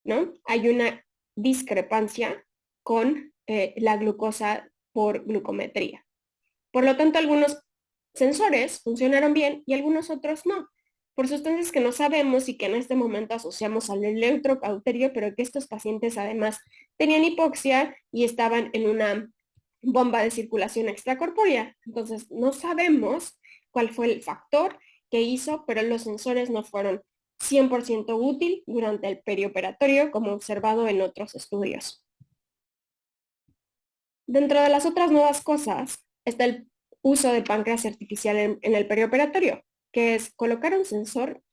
¿no? Hay una discrepancia con la glucosa por glucometría. Por lo tanto, algunos sensores funcionaron bien y algunos otros no, por sustancias que no sabemos y que en este momento asociamos al electrocauterio, pero que estos pacientes además tenían hipoxia y estaban en una bomba de circulación extracorpórea. Entonces, no sabemos cuál fue el factor que hizo, pero los sensores no fueron 100% útil durante el perioperatorio, como observado en otros estudios. Dentro de las otras nuevas cosas está el uso de páncreas artificial en el perioperatorio, que es colocar un sensor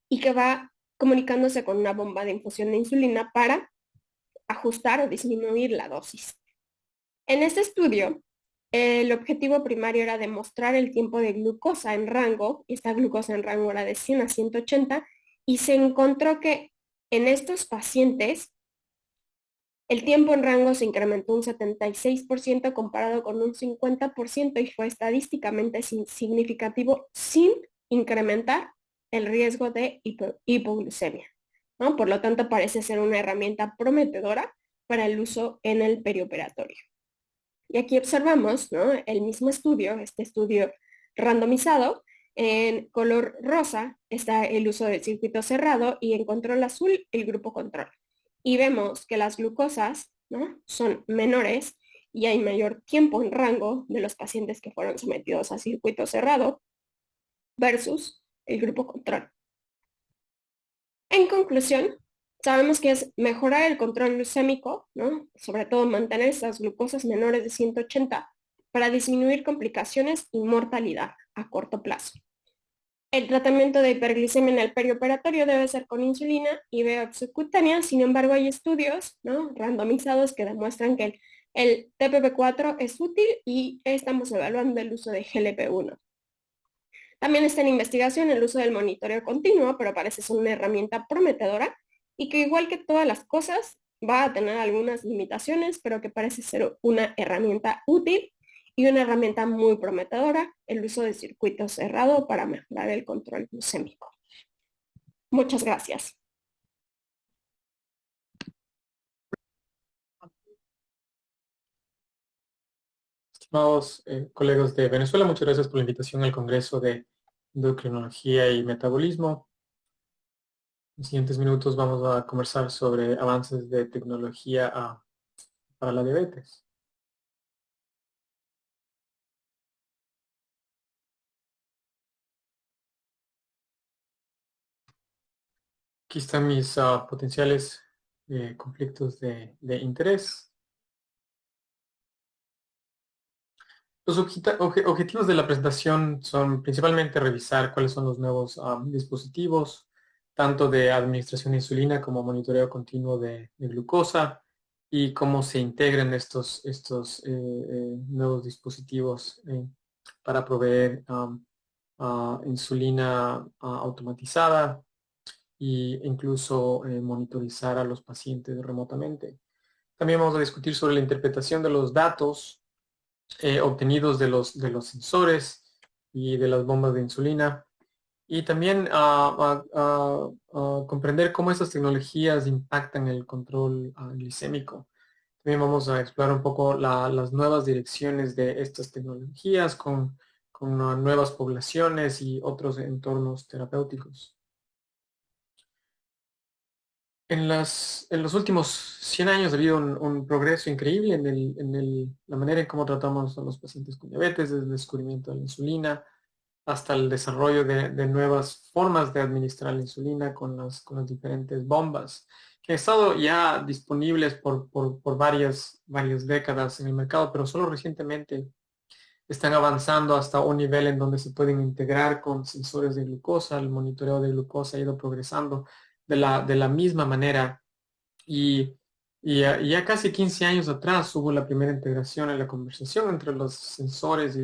y que va comunicándose con una bomba de infusión de insulina para ajustar o disminuir la dosis. En este estudio, el objetivo primario era demostrar el tiempo de glucosa en rango, y esta glucosa en rango era de 100 a 180, y se encontró que en estos pacientes el tiempo en rango se incrementó un 76% comparado con un 50% y fue estadísticamente significativo sin incrementar el riesgo de hipoglucemia, ¿no? Por lo tanto, parece ser una herramienta prometedora para el uso en el perioperatorio. Y aquí observamos, ¿no?, el mismo estudio, este estudio randomizado. En color rosa está el uso del circuito cerrado y en control azul el grupo control. Y vemos que las glucosas, ¿no?, son menores y hay mayor tiempo en rango de los pacientes que fueron sometidos a circuito cerrado versus el grupo control. En conclusión, sabemos que es mejorar el control glucémico, ¿no?, sobre todo mantener esas glucosas menores de 180 para disminuir complicaciones y mortalidad a corto plazo. El tratamiento de hiperglicemia en el perioperatorio debe ser con insulina y vía subcutánea. Sin embargo, hay estudios, ¿no?, randomizados que demuestran que el TPP4 es útil y estamos evaluando el uso de GLP-1. También está en investigación el uso del monitoreo continuo, pero parece ser una herramienta prometedora y que, igual que todas las cosas, va a tener algunas limitaciones, pero que parece ser una herramienta útil y una herramienta muy prometedora, el uso de circuito cerrado para mejorar el control glucémico. Muchas gracias. Estimados colegas de Venezuela, muchas gracias por la invitación al Congreso de Endocrinología y Metabolismo. En los siguientes minutos vamos a conversar sobre avances de tecnología para la diabetes. Aquí están mis potenciales conflictos de interés. Los objetivos de la presentación son principalmente revisar cuáles son los nuevos dispositivos, tanto de administración de insulina como monitoreo continuo de glucosa, y cómo se integran estos nuevos dispositivos para proveer insulina automatizada e incluso monitorizar a los pacientes remotamente. También vamos a discutir sobre la interpretación de los datos obtenidos de los sensores y de las bombas de insulina, y también comprender cómo esas tecnologías impactan el control glicémico. También vamos a explorar un poco las nuevas direcciones de estas tecnologías con nuevas poblaciones y otros entornos terapéuticos. En los últimos 100 años ha habido un progreso increíble en la manera en cómo tratamos a los pacientes con diabetes, desde el descubrimiento de la insulina hasta el desarrollo de nuevas formas de administrar la insulina con las diferentes bombas, que han estado ya disponibles por varias décadas en el mercado, pero solo recientemente están avanzando hasta un nivel en donde se pueden integrar con sensores de glucosa. El monitoreo de glucosa ha ido progresando de la misma manera, y ya casi 15 años atrás hubo la primera integración en la conversación entre los sensores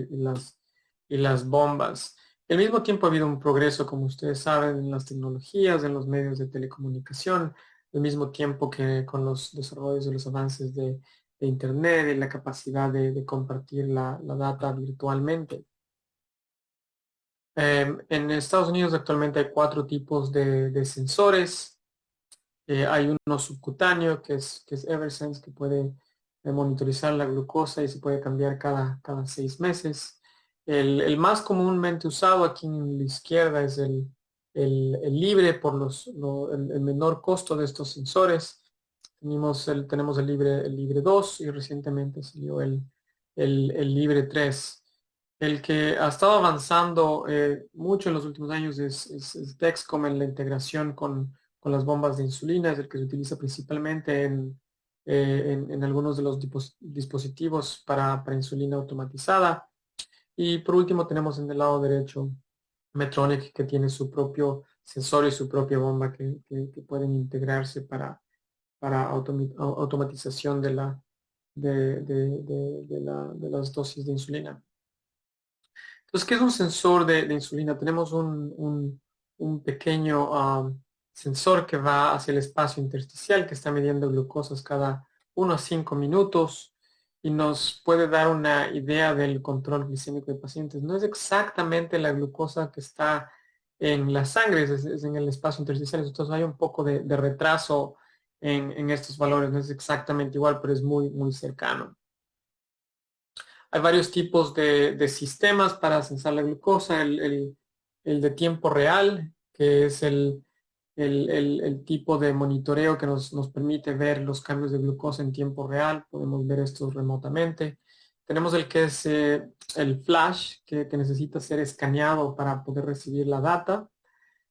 y las bombas. Al mismo tiempo ha habido un progreso, como ustedes saben, en las tecnologías, en los medios de telecomunicación, al mismo tiempo que con los desarrollos de los avances de Internet y la capacidad de compartir la data virtualmente. En Estados Unidos actualmente hay 4 tipos de sensores. Hay uno subcutáneo que es Eversense, que puede monitorizar la glucosa y se puede cambiar cada 6 meses. El más comúnmente usado aquí en la izquierda es el libre por el menor costo de estos sensores. Tenemos el Libre 2 y recientemente salió el Libre 3. El que ha estado avanzando mucho en los últimos años es Dexcom en la integración con las bombas de insulina. Es el que se utiliza principalmente en algunos de los dispositivos para insulina automatizada. Y por último tenemos en el lado derecho Medtronic, que tiene su propio sensor y su propia bomba que pueden integrarse para automatización de las dosis de insulina. Entonces, ¿qué es un sensor de insulina? Tenemos un pequeño sensor que va hacia el espacio intersticial, que está midiendo glucosas cada 1 a 5 minutos y nos puede dar una idea del control glicémico de pacientes. No es exactamente la glucosa que está en la sangre, es en el espacio intersticial. Entonces hay un poco de retraso en estos valores. No es exactamente igual, pero es muy cercano. Hay varios tipos de sistemas para censar la glucosa. El de tiempo real, que es el tipo de monitoreo que nos permite ver los cambios de glucosa en tiempo real. Podemos ver estos remotamente. Tenemos el que es el flash, que necesita ser escaneado para poder recibir la data.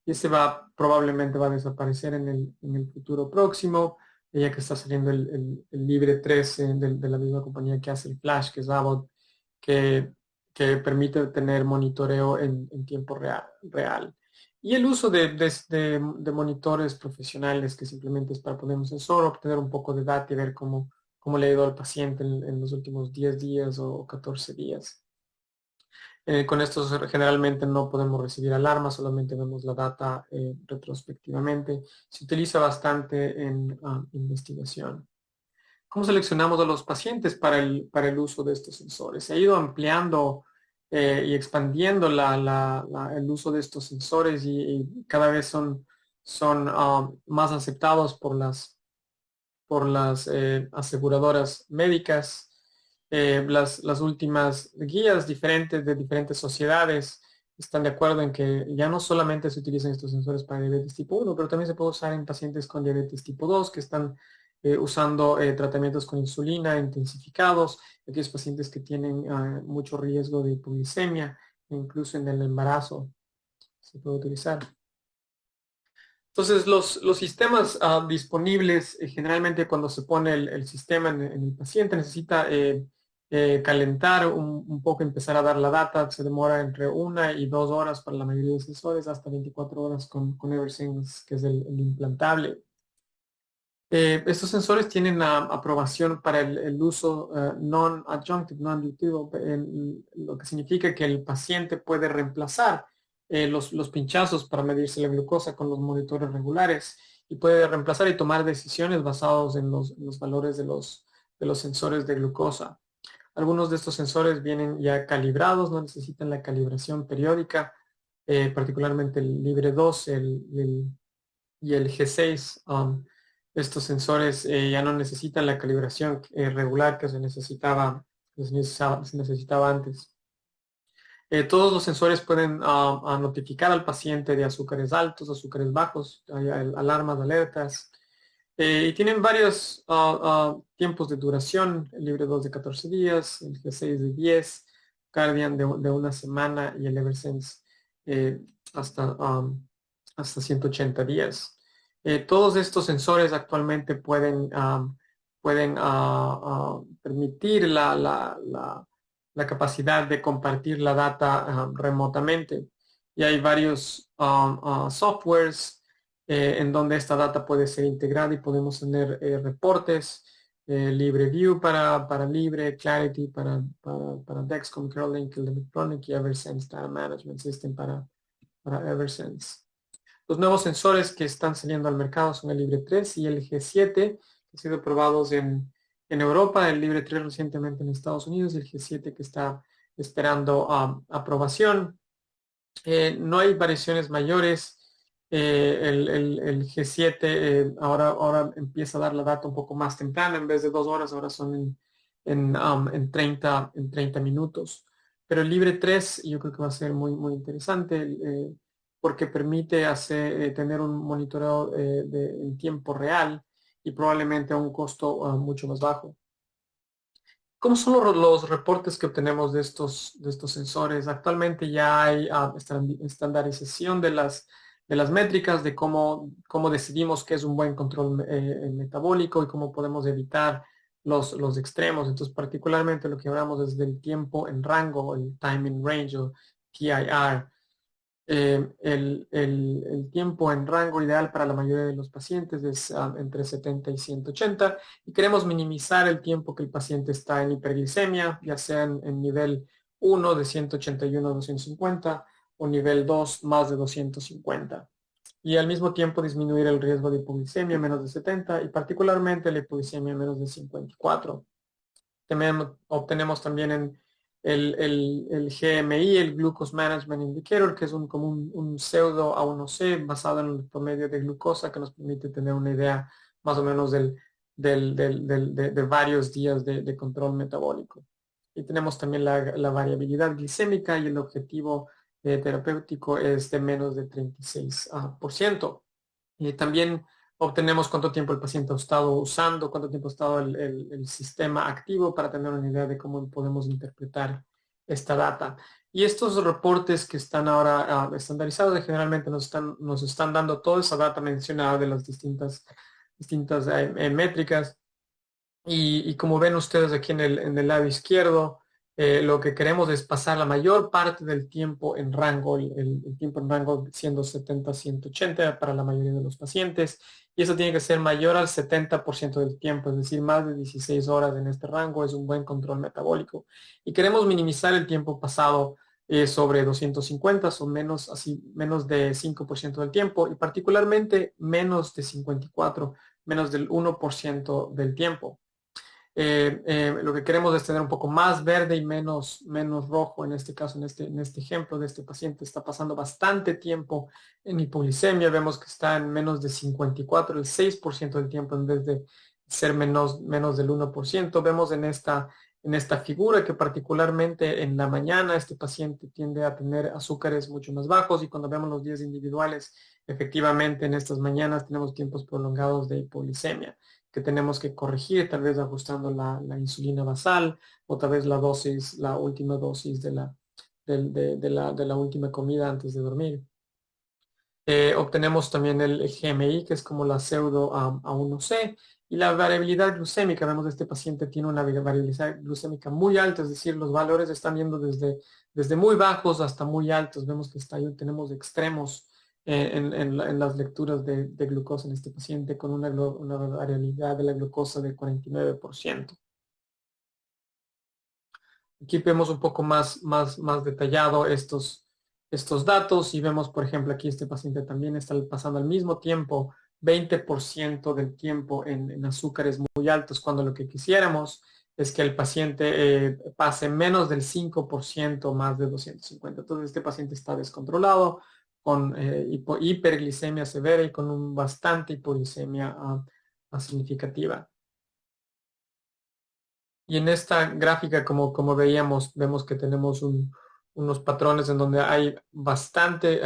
Y ese probablemente va a desaparecer en el futuro próximo, ya que está saliendo el Libre 13 de la misma compañía que hace el flash, que es Abbott, que que permite tener monitoreo en tiempo real. Y el uso de monitores profesionales que simplemente es para poner un sensor, obtener un poco de data y ver cómo le ha ido al paciente en los últimos 10 días o 14 días. Con estos generalmente no podemos recibir alarmas, solamente vemos la data retrospectivamente. Se utiliza bastante en investigación. ¿Cómo seleccionamos a los pacientes para el uso de estos sensores? Se ha ido ampliando y expandiendo el uso de estos sensores y cada vez son más aceptados por las aseguradoras médicas. Las últimas guías diferentes de diferentes sociedades están de acuerdo en que ya no solamente se utilizan estos sensores para diabetes tipo 1, pero también se puede usar en pacientes con diabetes tipo 2 que están usando tratamientos con insulina intensificados, aquellos pacientes que tienen mucho riesgo de hipoglicemia, incluso en el embarazo se puede utilizar. Entonces, los sistemas disponibles, generalmente cuando se pone el sistema en el paciente, necesita calentar un poco, empezar a dar la data, se demora entre 1 y 2 horas para la mayoría de sensores, hasta 24 horas con Eversense, que es el implantable. Estos sensores tienen aprobación para el uso non-adjunctive, no aditivo, lo que significa que el paciente puede reemplazar los pinchazos para medirse la glucosa con los monitores regulares y puede reemplazar y tomar decisiones basadas en los valores de los sensores de glucosa. Algunos de estos sensores vienen ya calibrados, no necesitan la calibración periódica, particularmente el Libre 2 y el G6. Estos sensores ya no necesitan la calibración regular que se necesitaba antes. Todos los sensores pueden notificar al paciente de azúcares altos, azúcares bajos, hay alarmas, alertas. Y tienen varios tiempos de duración, el Libre 2 de 14 días, el G6 de 10, Guardian de 1 semana y el Eversense hasta 180 días. Todos estos sensores actualmente pueden permitir la capacidad de compartir la data remotamente. Y hay varios softwares en donde esta data puede ser integrada y podemos tener reportes, LibreView para Libre, Clarity para Dexcom, CareLink, Electronic y Eversense Data Management System para Eversense. Los nuevos sensores que están saliendo al mercado son el Libre 3 y el G7, que han sido probados en Europa, el Libre 3 recientemente en Estados Unidos y el G7 que está esperando aprobación. No hay variaciones mayores. El G7 ahora empieza a dar la data un poco más temprana, en vez de 2 horas, ahora son en 30 minutos. Pero el Libre 3 yo creo que va a ser muy, muy interesante porque permite tener un monitoreo en tiempo real y probablemente a un costo mucho más bajo. ¿Cómo son los reportes que obtenemos de estos sensores? Actualmente ya hay estandarización de las métricas, de cómo decidimos qué es un buen control metabólico y cómo podemos evitar los extremos. Entonces, particularmente lo que hablamos es del tiempo en rango, el time in range o TIR. El tiempo en rango ideal para la mayoría de los pacientes es entre 70 y 180 y queremos minimizar el tiempo que el paciente está en hiperglicemia, ya sea en nivel 1 de 181 a 250 o nivel 2 más de 250 y al mismo tiempo disminuir el riesgo de hipoglicemia menos de 70 y particularmente la hipoglicemia menos de 54. Obtenemos también el GMI, el Glucose Management Indicator, que es como un pseudo A1C basado en el promedio de glucosa que nos permite tener una idea más o menos de varios días de control metabólico. Y tenemos también la variabilidad glicémica y el objetivo terapéutico es de menos de 36%. Y también obtenemos cuánto tiempo el paciente ha estado usando, cuánto tiempo ha estado el sistema activo para tener una idea de cómo podemos interpretar esta data. Y estos reportes que están ahora estandarizados generalmente nos están dando toda esa data mencionada de las distintas métricas. Y como ven ustedes aquí en el lado izquierdo, lo que queremos es pasar la mayor parte del tiempo en rango, el tiempo en rango siendo 70-180 para la mayoría de los pacientes, y eso tiene que ser mayor al 70% del tiempo, es decir, más de 16 horas en este rango es un buen control metabólico. Y queremos minimizar el tiempo pasado sobre 250 o menos, así, menos de 5% del tiempo, y particularmente menos de 54, menos del 1% del tiempo. Lo que queremos es tener un poco más verde y menos rojo. En este caso, en este ejemplo de este paciente está pasando bastante tiempo en hipoglicemia. Vemos que está en menos de 54, el 6% del tiempo en vez de ser menos del 1%. Vemos en esta figura que particularmente en la mañana este paciente tiende a tener azúcares mucho más bajos, y cuando vemos los días individuales, efectivamente en estas mañanas tenemos tiempos prolongados de hipoglicemia que tenemos que corregir, tal vez ajustando la insulina basal, o tal vez la última dosis de la última comida antes de dormir. Obtenemos también el GMI, que es como la pseudo A1C, y la variabilidad glucémica. Vemos que este paciente tiene una variabilidad glucémica muy alta, es decir, los valores están yendo desde muy bajos hasta muy altos. Vemos que tenemos extremos en las lecturas de glucosa en este paciente, con una variabilidad de la glucosa de 49%. Aquí vemos un poco más detallado estos datos, y vemos, por ejemplo, aquí este paciente también está pasando al mismo tiempo 20% del tiempo en azúcares muy altos, cuando lo que quisiéramos es que el paciente pase menos del 5% más de 250. Entonces este paciente está descontrolado, con hiperglicemia severa y con un bastante hipoglicemia significativa. Y en esta gráfica, como veíamos, vemos que tenemos unos patrones en donde hay bastante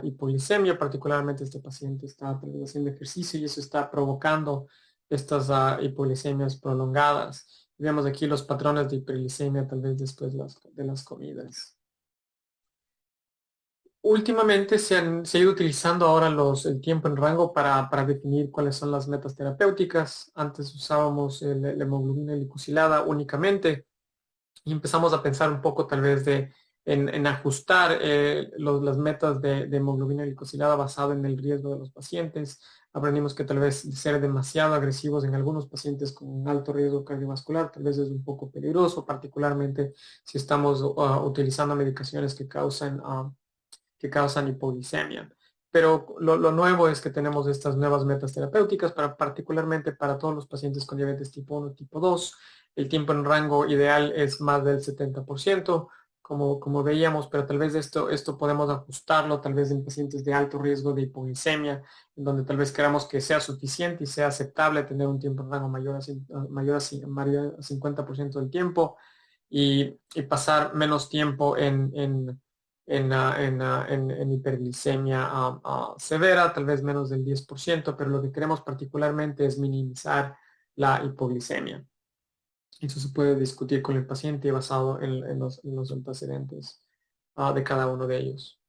hipoglicemia. Particularmente este paciente está haciendo ejercicio y eso está provocando estas hipoglicemias prolongadas. Vemos aquí los patrones de hiperglicemia tal vez después de las comidas. Últimamente se ha ido utilizando ahora el tiempo en rango para definir cuáles son las metas terapéuticas. Antes usábamos la hemoglobina glicosilada únicamente, y empezamos a pensar un poco tal vez en ajustar las metas de hemoglobina glicosilada basado en el riesgo de los pacientes. Aprendimos que tal vez ser demasiado agresivos en algunos pacientes con un alto riesgo cardiovascular tal vez es un poco peligroso, particularmente si estamos utilizando medicaciones que causan hipoglicemia. Pero lo nuevo es que tenemos estas nuevas metas terapéuticas, particularmente para todos los pacientes con diabetes tipo 1, tipo 2. El tiempo en rango ideal es más del 70%, como veíamos, pero tal vez esto podemos ajustarlo, tal vez en pacientes de alto riesgo de hipoglicemia, en donde tal vez queramos que sea suficiente y sea aceptable tener un tiempo en rango mayor a 50% del tiempo, y pasar menos tiempo en hiperglicemia severa, tal vez menos del 10%, pero lo que queremos particularmente es minimizar la hipoglicemia. Eso se puede discutir con el paciente basado en los antecedentes de cada uno de ellos.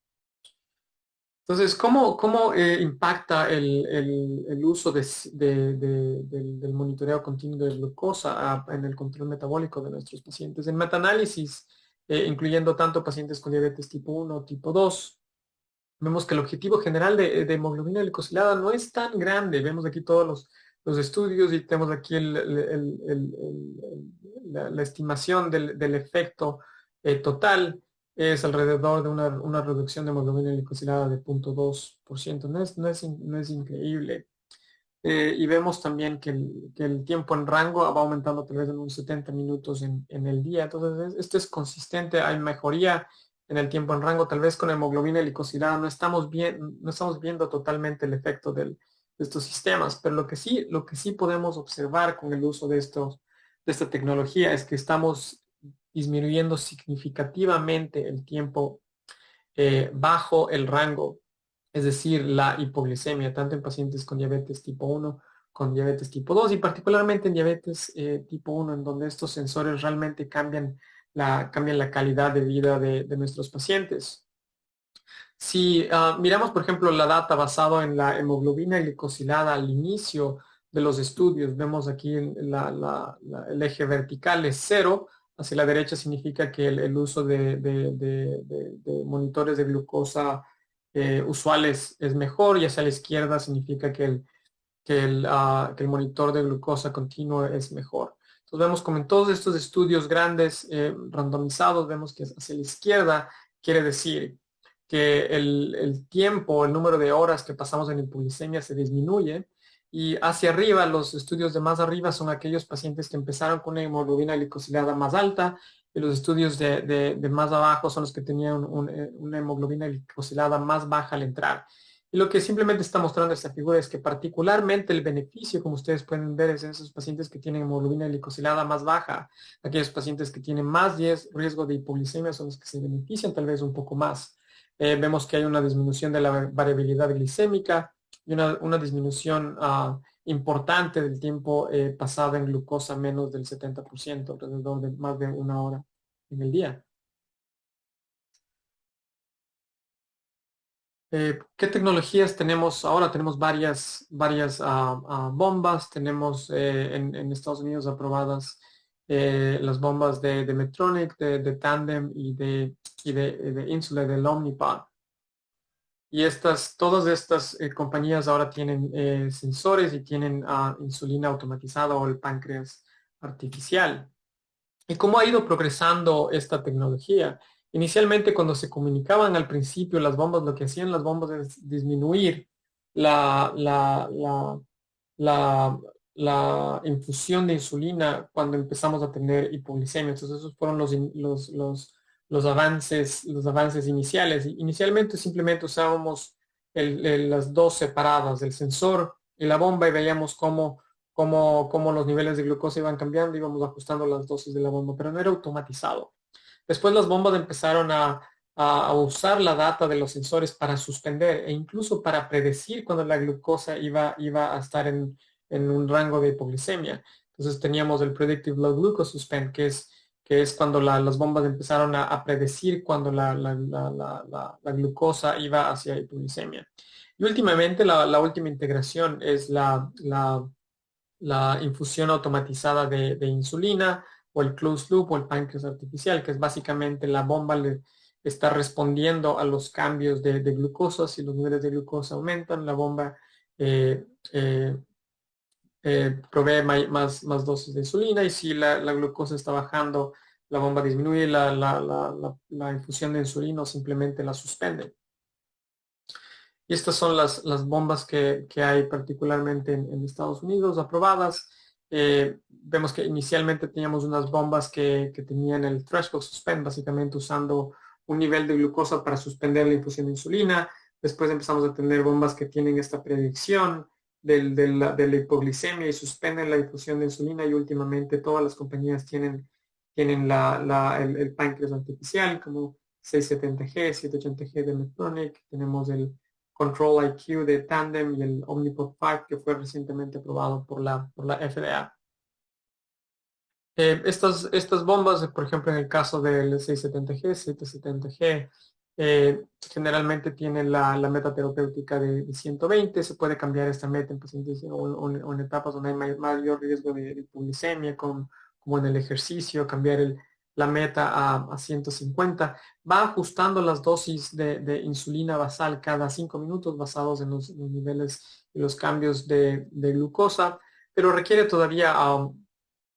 Entonces, ¿cómo impacta el uso del monitoreo continuo de glucosa en el control metabólico de nuestros pacientes? En metaanálisis, incluyendo tanto pacientes con diabetes tipo 1 o tipo 2, vemos que el objetivo general de hemoglobina glicosilada no es tan grande. Vemos aquí todos los estudios, y tenemos aquí la estimación del efecto total. Es alrededor de una reducción de hemoglobina glicosilada de 0.2%. No es increíble. Y vemos también que el tiempo en rango va aumentando tal vez en unos 70 minutos en el día. Entonces, esto es consistente, hay mejoría en el tiempo en rango. Tal vez con hemoglobina glicosilada no estamos viendo totalmente el efecto de estos sistemas, pero lo que sí podemos observar con el uso de esta tecnología es que estamos disminuyendo significativamente el tiempo bajo el rango, es decir, la hipoglicemia, tanto en pacientes con diabetes tipo 1, con diabetes tipo 2, y particularmente en diabetes tipo 1, en donde estos sensores realmente cambian la calidad de vida de nuestros pacientes. Si miramos, por ejemplo, la data basada en la hemoglobina glicosilada al inicio de los estudios, vemos aquí el eje vertical es 0, hacia la derecha significa que el uso de monitores de glucosa usuales es mejor, y hacia la izquierda significa que el monitor de glucosa continuo es mejor. Entonces vemos como en todos estos estudios grandes randomizados, vemos que hacia la izquierda quiere decir que el tiempo, el número de horas que pasamos en hipoglicemia se disminuye, y hacia arriba, los estudios de más arriba son aquellos pacientes que empezaron con una hemoglobina glicosilada más alta, y los estudios de más abajo son los que tenían una hemoglobina glicosilada más baja al entrar. Y lo que simplemente está mostrando esta figura es que particularmente el beneficio, como ustedes pueden ver, es en esos pacientes que tienen hemoglobina glicosilada más baja. Aquellos pacientes que tienen más riesgo de hipoglicemia son los que se benefician tal vez un poco más. Vemos que hay una disminución de la variabilidad glicémica y una disminución importante del tiempo pasado en glucosa, menos del 70%, alrededor de más de una hora en el día. ¿Qué tecnologías tenemos ahora? Tenemos varias bombas. Tenemos en Estados Unidos aprobadas las bombas de Medtronic, de Tandem de Insulet, del Omnipod. Y todas estas compañías ahora tienen sensores y tienen insulina automatizada o el páncreas artificial. ¿Y cómo ha ido progresando esta tecnología? Inicialmente, cuando se comunicaban al principio las bombas, lo que hacían las bombas es disminuir la, la, la, la, la infusión de insulina cuando empezamos a tener hipoglicemia. Entonces, esos fueron los avances iniciales. Inicialmente simplemente usábamos las dos separadas, el sensor y la bomba, y veíamos cómo los niveles de glucosa iban cambiando, íbamos ajustando las dosis de la bomba, pero no era automatizado. Después las bombas empezaron a usar la data de los sensores para suspender e incluso para predecir cuando la glucosa iba a estar en un rango de hipoglicemia. Entonces teníamos el Predictive Low Glucose Suspend, que es cuando las bombas empezaron a predecir cuando la glucosa iba hacia hipoglicemia. Y últimamente la última integración es la infusión automatizada de insulina, o el closed loop, o el páncreas artificial, que es básicamente la bomba le está respondiendo a los cambios de glucosa. Si los niveles de glucosa aumentan, la bomba eh, eh, provee más dosis de insulina, y si la glucosa está bajando, la bomba disminuye la infusión de insulina, o simplemente la suspende. Y estas son las bombas que hay particularmente en Estados Unidos aprobadas. Vemos que inicialmente teníamos unas bombas que tenían el threshold suspend, básicamente usando un nivel de glucosa para suspender la infusión de insulina. Después empezamos a tener bombas que tienen esta predicción de la hipoglicemia y suspenden la infusión de insulina, y últimamente todas las compañías tienen el páncreas artificial, como 670G, 780G de Medtronic. Tenemos el Control IQ de Tandem y el Omnipod 5, que fue recientemente aprobado por la FDA. Estas bombas, por ejemplo, en el caso del 670G, 770G, generalmente tienen la meta terapéutica de 120. Se puede cambiar esta meta en pacientes o en etapas donde hay mayor riesgo de hipoglicemia, como en el ejercicio, cambiar la meta a 150. Va ajustando las dosis de insulina basal cada 5 minutos, basados en los niveles y los cambios de glucosa, pero requiere todavía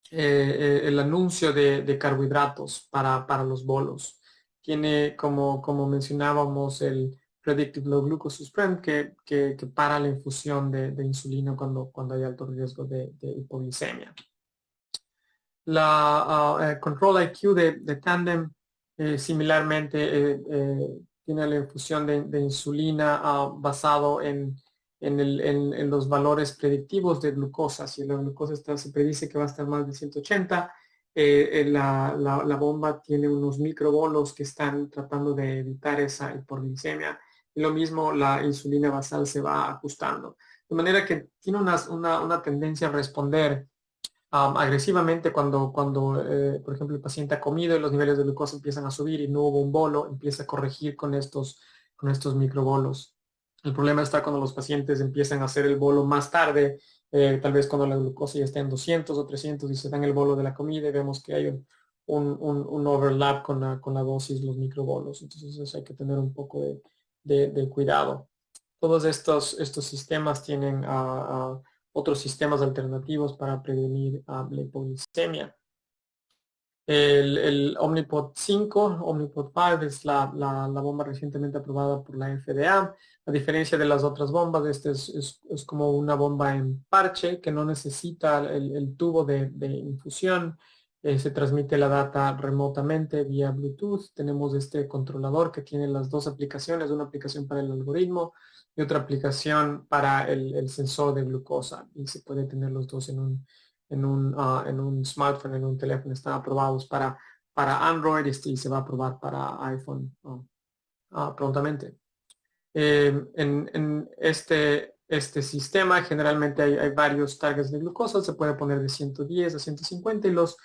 el anuncio de carbohidratos para los bolos. Tiene, como mencionábamos, el Predictive Low Glucose Suspend, que para la infusión de insulina cuando hay alto riesgo de hipoglicemia. La Control IQ de Tandem similarmente tiene la infusión de insulina basado en los valores predictivos de glucosa. Si la glucosa se predice que va a estar más de 180, la bomba tiene unos microbolos que están tratando de evitar esa hipoglicemia. Y lo mismo, la insulina basal se va ajustando. De manera que tiene una tendencia a responder agresivamente cuando por ejemplo, el paciente ha comido y los niveles de glucosa empiezan a subir y no hubo un bolo, empieza a corregir con estos microbolos. El problema está cuando los pacientes empiezan a hacer el bolo más tarde, tal vez cuando la glucosa ya está en 200 o 300 y se dan el bolo de la comida, y vemos que hay un overlap con la dosis, los microbolos. Entonces eso hay que tener un poco de cuidado. Todos estos sistemas tienen otros sistemas alternativos para prevenir la hipoglicemia. El Omnipod 5, Omnipod 5 es la bomba recientemente aprobada por la FDA. A diferencia de las otras bombas, este es como una bomba en parche que no necesita el tubo de infusión. Se transmite la data remotamente vía Bluetooth. Tenemos este controlador que tiene las dos aplicaciones, una aplicación para el algoritmo y otra aplicación para el sensor de glucosa. Y se puede tener los dos en un smartphone, en un teléfono. Están aprobados para Android y se va a aprobar para iPhone prontamente. En este sistema generalmente hay varios targets de glucosa, se puede poner de 110 a 150 y los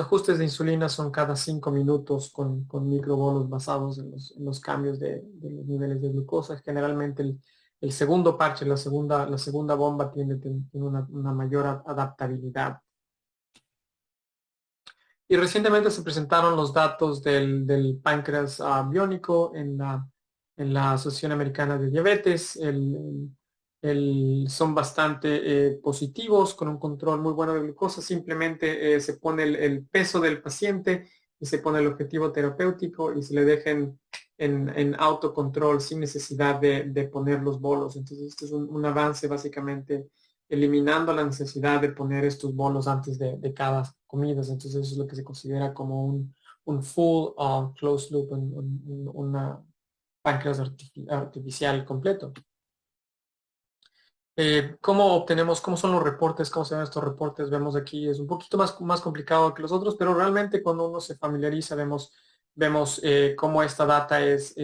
ajustes de insulina son cada 5 minutos con microbolos basados en los cambios de los niveles de glucosa. Generalmente el segundo parche, la segunda bomba tiene una mayor adaptabilidad. Y recientemente se presentaron los datos del páncreas biónico en la Asociación Americana de Diabetes. Son bastante positivos, con un control muy bueno de glucosa. Simplemente se pone el peso del paciente y se pone el objetivo terapéutico y se le dejen en autocontrol sin necesidad de poner los bolos. Entonces, este es un avance básicamente eliminando la necesidad de poner estos bolos antes de cada comida. Entonces, eso es lo que se considera como un full closed loop, una páncreas artificial completo. ¿Cómo son los reportes? ¿Cómo se ven estos reportes? Vemos aquí, es un poquito más complicado que los otros, pero realmente cuando uno se familiariza, vemos cómo esta data es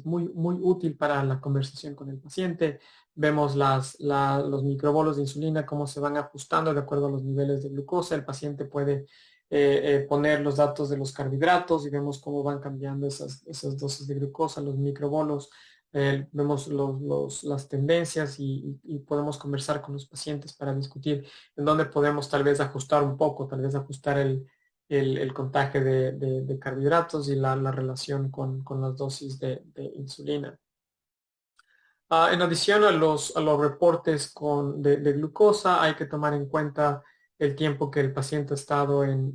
muy útil para la conversación con el paciente. Vemos los microbolos de insulina, cómo se van ajustando de acuerdo a los niveles de glucosa. El paciente puede poner los datos de los carbohidratos y vemos cómo van cambiando esas dosis de glucosa, los microbolos. Vemos las tendencias y podemos conversar con los pacientes para discutir en dónde podemos tal vez ajustar un poco, tal vez ajustar el contagio de carbohidratos y la relación con las dosis de insulina. En adición a los reportes de glucosa, hay que tomar en cuenta el tiempo que el paciente ha estado en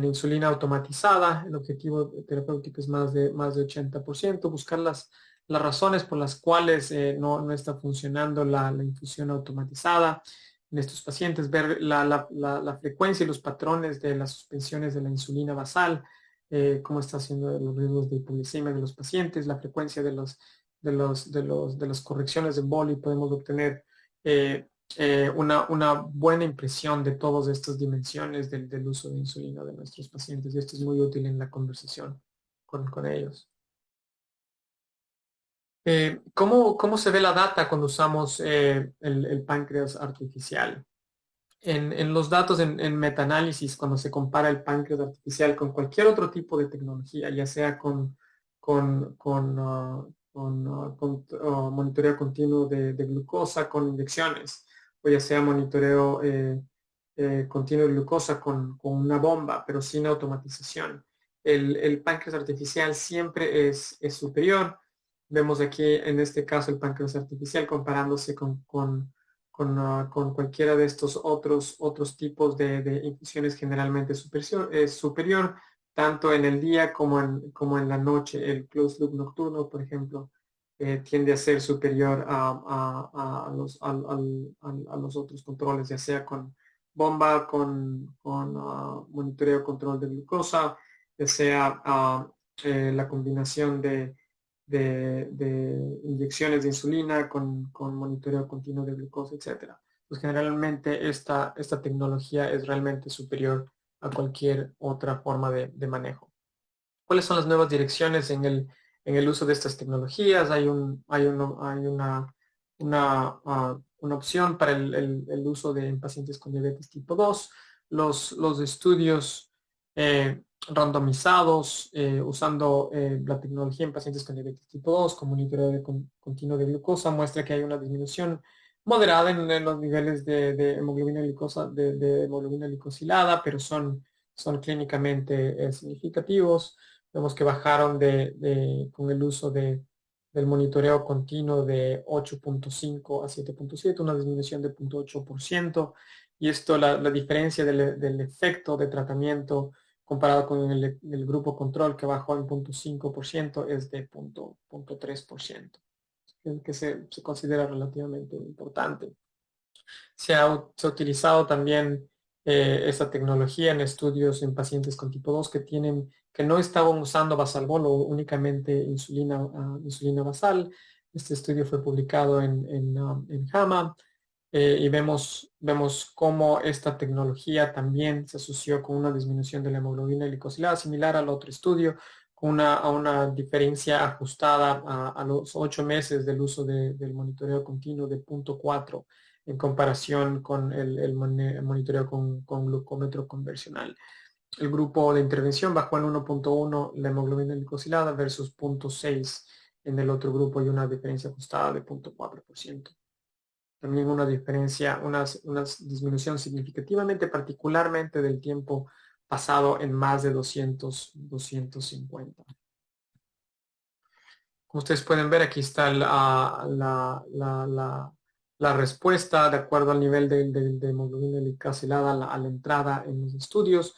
insulina automatizada. El objetivo terapéutico es más de 80%. Buscar las razones por las cuales no está funcionando la infusión automatizada en estos pacientes, ver la frecuencia y los patrones de las suspensiones de la insulina basal, cómo está haciendo los riesgos de hipoglicemia de los pacientes, la frecuencia de las correcciones de boli. Podemos obtener una buena impresión de todas estas dimensiones del uso de insulina de nuestros pacientes, y esto es muy útil en la conversación con ellos. ¿Cómo se ve la data cuando usamos el páncreas artificial? En los datos en metaanálisis, cuando se compara el páncreas artificial con cualquier otro tipo de tecnología, ya sea con monitoreo continuo de glucosa con inyecciones, o ya sea monitoreo continuo de glucosa con una bomba, pero sin automatización. El páncreas artificial siempre es superior. Vemos aquí en este caso el páncreas artificial comparándose con cualquiera de estos otros tipos de infusiones. Generalmente es superior tanto en el día como en la noche. El closed loop nocturno, por ejemplo, tiende a ser superior a los otros controles, ya sea con bomba, con monitoreo control de glucosa, ya sea la combinación de inyecciones de insulina con monitoreo continuo de glucosa, etcétera. Pues generalmente esta tecnología es realmente superior a cualquier otra forma de manejo. ¿Cuáles son las nuevas direcciones en el uso de estas tecnologías? Hay una opción para el uso en pacientes con diabetes tipo 2. Los estudios randomizados usando la tecnología en pacientes con diabetes tipo 2 con monitoreo continuo de glucosa muestra que hay una disminución moderada en los niveles de hemoglobina glicosilada, pero son son clínicamente significativos. Vemos que bajaron con el uso del monitoreo continuo de 8.5 a 7.7, una disminución de 0.8%. Y esto, la diferencia del efecto de tratamiento comparado con el grupo control que bajó en 0.5% es de 0.3%, que se considera relativamente importante. Se ha utilizado también esta tecnología en estudios en pacientes con tipo 2 que no estaban usando basal-bol o únicamente insulina basal. Este estudio fue publicado en JAMA y vemos cómo esta tecnología también se asoció con una disminución de la hemoglobina glicosilada similar al otro estudio, a una diferencia ajustada a los 8 meses del uso del monitoreo continuo de 0.4 en comparación con el monitoreo con glucómetro convencional. El grupo de intervención bajó en 1.1 la hemoglobina glicosilada versus 0.6 en el otro grupo y una diferencia ajustada de 0.4%. También una diferencia, una disminución significativamente, particularmente del tiempo pasado en más de 250. Como ustedes pueden ver, aquí está la respuesta de acuerdo al nivel de hemoglobina glicosilada a la entrada en los estudios.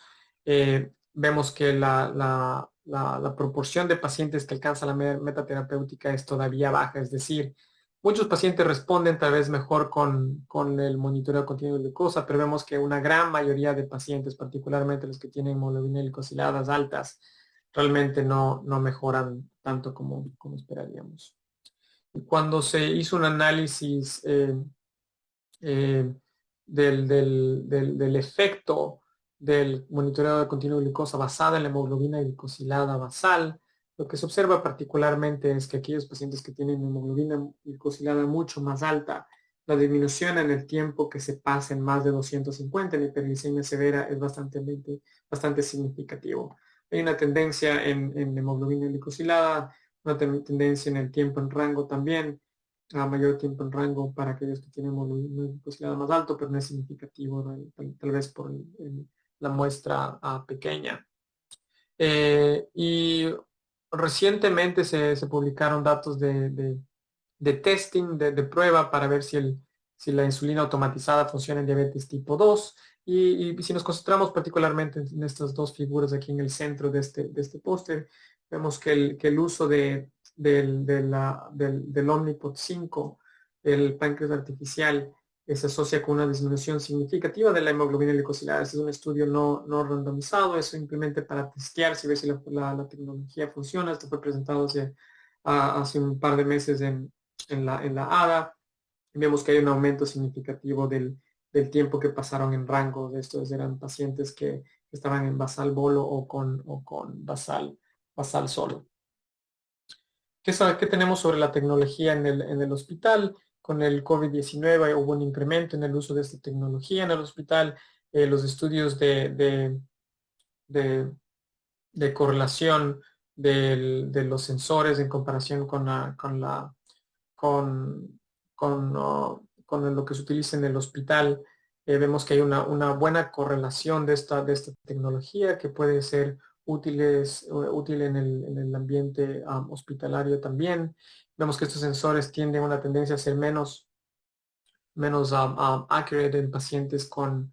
Vemos que la proporción de pacientes que alcanza la meta terapéutica es todavía baja, es decir, muchos pacientes responden tal vez mejor con el monitoreo continuo de glucosa, pero vemos que una gran mayoría de pacientes, particularmente los que tienen hemoglobina glicosiladas altas, realmente no mejoran tanto como esperaríamos. Y cuando se hizo un análisis del efecto del monitoreo de continuo de glucosa basada en la hemoglobina glicosilada basal, lo que se observa particularmente es que aquellos pacientes que tienen hemoglobina glicosilada mucho más alta, la disminución en el tiempo que se pasa en más de 250 en hiperglicemia severa es bastante significativo. Hay una tendencia en hemoglobina glicosilada, una tendencia en el tiempo en rango también, a mayor tiempo en rango para aquellos que tienen hemoglobina glicosilada más alto, pero no es significativo, tal vez por la muestra pequeña. Y recientemente se publicaron datos de testing, de prueba para ver si la insulina automatizada funciona en diabetes tipo 2. Y si nos concentramos particularmente en estas dos figuras aquí en el centro de este póster, vemos que el uso del Omnipod 5, el páncreas artificial, se asocia con una disminución significativa de la hemoglobina glicosilada. Este es un estudio no randomizado, es simplemente para testear si ver si la tecnología funciona. Esto fue presentado hace un par de meses en la ADA. Vemos que hay un aumento significativo del tiempo que pasaron en rango. De estos eran pacientes que estaban en basal bolo o con basal solo. ¿Qué tenemos sobre la tecnología en el hospital? Con el COVID-19 hubo un incremento en el uso de esta tecnología en el hospital. Los estudios de correlación de los sensores en comparación con lo que se utiliza en el hospital, vemos que hay una buena correlación de esta tecnología que puede ser útil en el ambiente hospitalario también. Vemos que estos sensores tienden una tendencia a ser menos accurate en pacientes con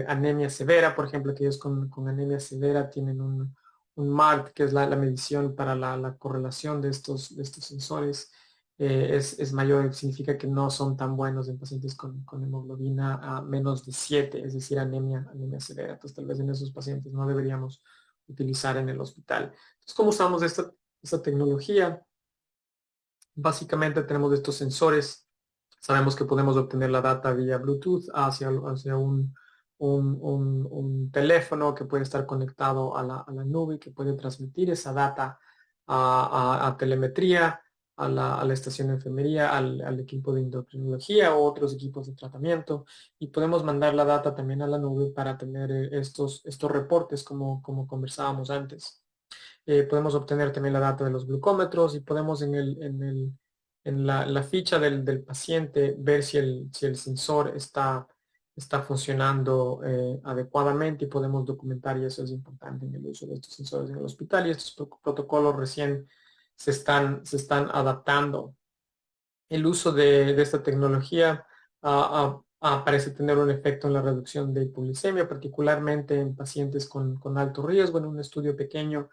anemia severa. Por ejemplo, aquellos con anemia severa tienen un MART, que es la medición para la correlación de estos sensores. Es mayor, significa que no son tan buenos en pacientes con hemoglobina a menos de 7, es decir, anemia severa. Entonces, tal vez en esos pacientes no deberíamos utilizar en el hospital. Entonces, ¿cómo usamos esta tecnología? Básicamente tenemos estos sensores. Sabemos que podemos obtener la data vía Bluetooth hacia un teléfono que puede estar conectado a la nube, que puede transmitir esa data a telemetría, a la estación de enfermería, al equipo de endocrinología o otros equipos de tratamiento, y podemos mandar la data también a la nube para tener estos reportes como conversábamos antes. Podemos obtener también la data de los glucómetros y podemos en la ficha del paciente ver si el sensor está está funcionando adecuadamente y podemos documentar, y eso es importante en el uso de estos sensores en el hospital, y estos protocolos recién se están adaptando. El uso de esta tecnología parece tener un efecto en la reducción de hipoglicemia, particularmente en pacientes con alto riesgo. En un estudio pequeño,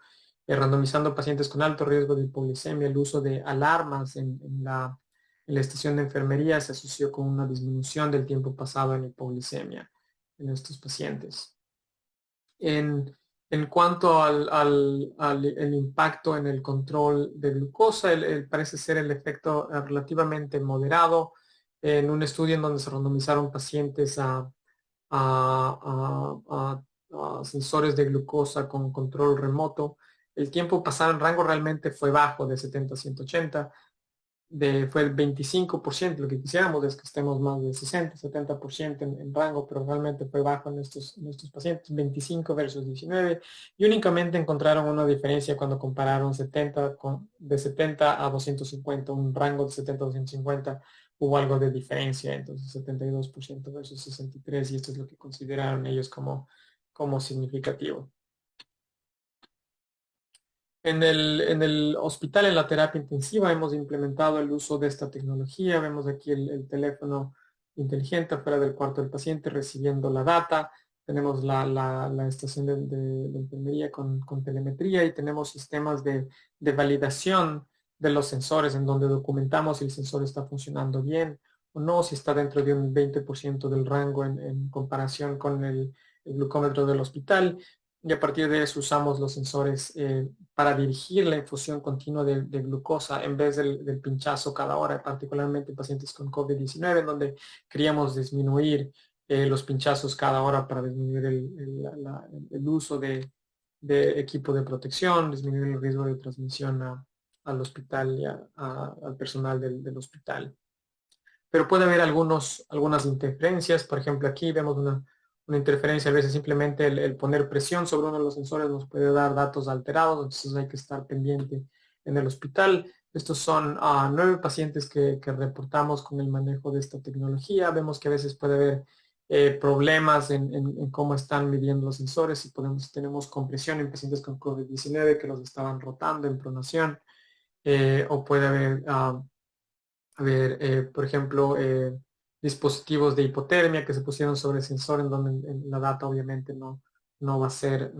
randomizando pacientes con alto riesgo de hipoglicemia, el uso de alarmas en la estación de enfermería se asoció con una disminución del tiempo pasado en hipoglicemia en estos pacientes. En cuanto el impacto en el control de glucosa, parece ser el efecto relativamente moderado. En un estudio en donde se randomizaron pacientes a sensores de glucosa con control remoto, el tiempo pasado en rango realmente fue bajo, de 70 a 180. Fue el 25%. Lo que quisiéramos es que estemos más de 60, 70% en rango, pero realmente fue bajo en estos pacientes, 25 versus 19, y únicamente encontraron una diferencia cuando compararon de 70 a 250, un rango de 70 a 250, hubo algo de diferencia, entonces 72% versus 63, y esto es lo que consideraron ellos como significativo. En el hospital, en la terapia intensiva, hemos implementado el uso de esta tecnología. Vemos aquí el teléfono inteligente fuera del cuarto del paciente recibiendo la data. Tenemos la estación de enfermería con telemetría, y tenemos sistemas de validación de los sensores en donde documentamos si el sensor está funcionando bien o no, si está dentro de un 20% del rango en comparación con el glucómetro del hospital. Y a partir de eso usamos los sensores para dirigir la infusión continua de glucosa en vez del pinchazo cada hora, particularmente en pacientes con COVID-19, en donde queríamos disminuir los pinchazos cada hora para disminuir el uso de equipo de protección, disminuir el riesgo de transmisión al hospital y al personal del hospital. Pero puede haber algunas interferencias. Por ejemplo, aquí vemos una interferencia. A veces simplemente el poner presión sobre uno de los sensores nos puede dar datos alterados, entonces hay que estar pendiente en el hospital. Estos son 9 pacientes que reportamos con el manejo de esta tecnología. Vemos que a veces puede haber problemas en cómo están midiendo los sensores. Si tenemos compresión en pacientes con COVID-19 que los estaban rotando en pronación, o puede haber, por ejemplo, dispositivos de hipotermia que se pusieron sobre el sensor, en donde la data obviamente no va a ser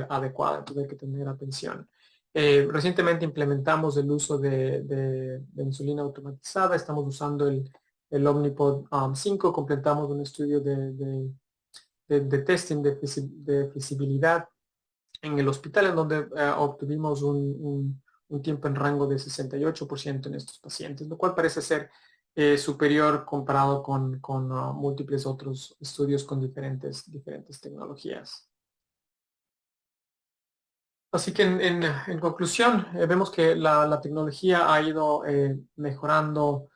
adecuada, entonces hay que tener atención. Recientemente implementamos el uso de insulina automatizada. Estamos usando el Omnipod 5. Completamos un estudio de testing de feasibilidad en el hospital, en donde obtuvimos un tiempo en rango de 68% en estos pacientes, lo cual parece ser superior comparado con múltiples otros estudios con diferentes tecnologías. Así que en conclusión, vemos que la tecnología ha ido mejorando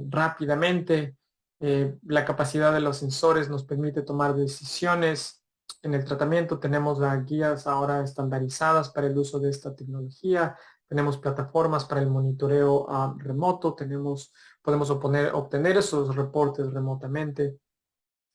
rápidamente. La capacidad de los sensores nos permite tomar decisiones. En el tratamiento tenemos las guías ahora estandarizadas para el uso de esta tecnología. Tenemos plataformas para el monitoreo remoto. Podemos obtener esos reportes remotamente.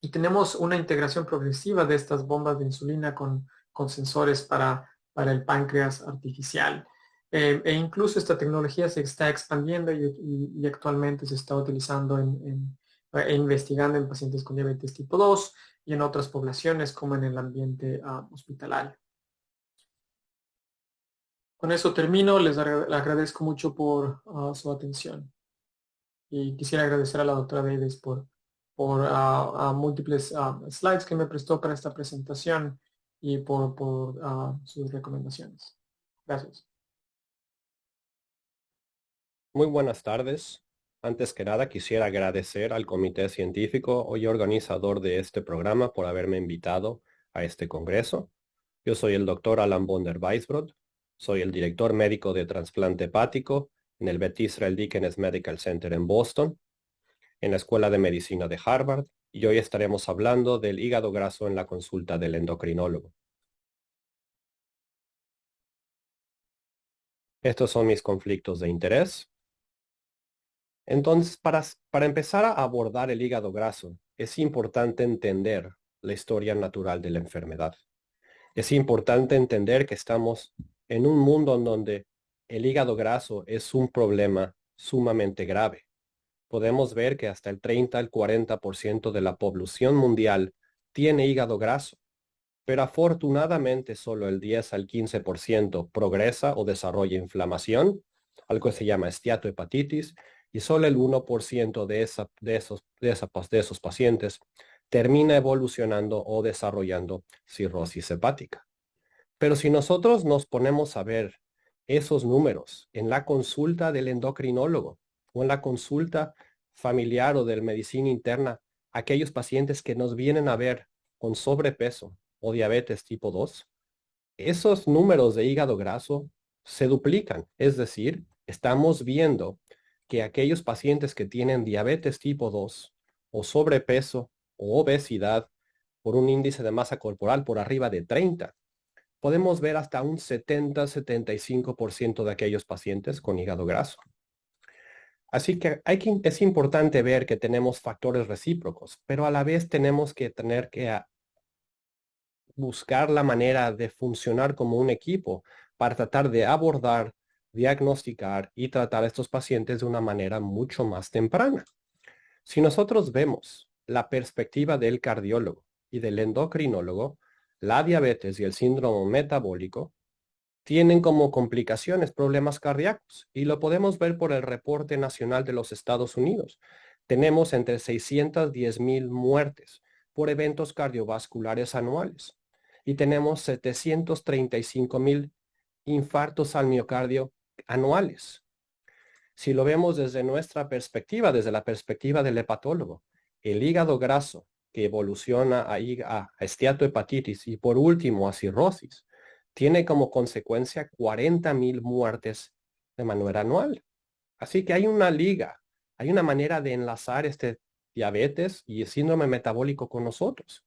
Y tenemos una integración progresiva de estas bombas de insulina con sensores para el páncreas artificial. E incluso esta tecnología se está expandiendo y actualmente se está utilizando e investigando en pacientes con diabetes tipo 2 y en otras poblaciones como en el ambiente hospitalario. Con eso termino. Les agradezco mucho por su atención. Y quisiera agradecer a la doctora Davis por múltiples slides que me prestó para esta presentación y por sus recomendaciones. Gracias. Muy buenas tardes. Antes que nada, quisiera agradecer al comité científico y organizador de este programa por haberme invitado a este congreso. Yo soy el doctor Alan von der Weisbrod. Soy el director médico de trasplante hepático en el Beth Israel Deaconess Medical Center en Boston, en la Escuela de Medicina de Harvard, y hoy estaremos hablando del hígado graso en la consulta del endocrinólogo. Estos son mis conflictos de interés. Entonces, para empezar a abordar el hígado graso, es importante entender la historia natural de la enfermedad. Es importante entender que estamos en un mundo en donde el hígado graso es un problema sumamente grave. Podemos ver que hasta el 30 al 40% de la población mundial tiene hígado graso, pero afortunadamente solo el 10 al 15% progresa o desarrolla inflamación, algo que se llama esteatohepatitis, y solo el 1% de esos pacientes termina evolucionando o desarrollando cirrosis hepática. Pero si nosotros nos ponemos a ver esos números en la consulta del endocrinólogo o en la consulta familiar o de medicina interna, aquellos pacientes que nos vienen a ver con sobrepeso o diabetes tipo 2, esos números de hígado graso se duplican. Es decir, estamos viendo que aquellos pacientes que tienen diabetes tipo 2 o sobrepeso o obesidad por un índice de masa corporal por arriba de 30, podemos ver hasta un 70-75% de aquellos pacientes con hígado graso. Así que es importante ver que tenemos factores recíprocos, pero a la vez tenemos que tener que buscar la manera de funcionar como un equipo para tratar de abordar, diagnosticar y tratar a estos pacientes de una manera mucho más temprana. Si nosotros vemos la perspectiva del cardiólogo y del endocrinólogo, la diabetes y el síndrome metabólico tienen como complicaciones problemas cardíacos y lo podemos ver por el reporte nacional de los Estados Unidos. Tenemos entre 610,000 muertes por eventos cardiovasculares anuales y tenemos 735,000 infartos al miocardio anuales. Si lo vemos desde nuestra perspectiva, desde la perspectiva del hepatólogo, el hígado graso que evoluciona a esteatohepatitis y por último a cirrosis, tiene como consecuencia 40,000 muertes de manera anual. Así que hay una liga, hay una manera de enlazar este diabetes y el síndrome metabólico con nosotros.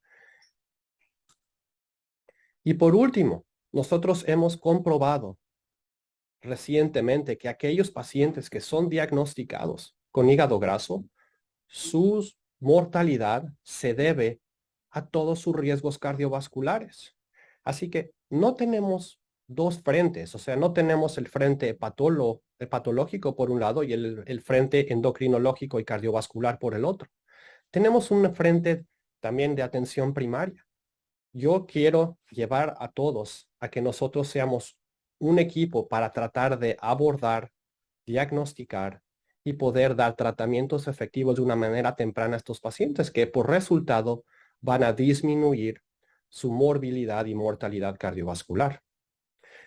Y por último, nosotros hemos comprobado recientemente que aquellos pacientes que son diagnosticados con hígado graso, su mortalidad se debe a todos sus riesgos cardiovasculares. Así que no tenemos dos frentes, o sea, no tenemos el frente patológico por un lado y el frente endocrinológico y cardiovascular por el otro. Tenemos un frente también de atención primaria. Yo quiero llevar a todos a que nosotros seamos un equipo para tratar de abordar, diagnosticar y poder dar tratamientos efectivos de una manera temprana a estos pacientes que por resultado van a disminuir su morbilidad y mortalidad cardiovascular.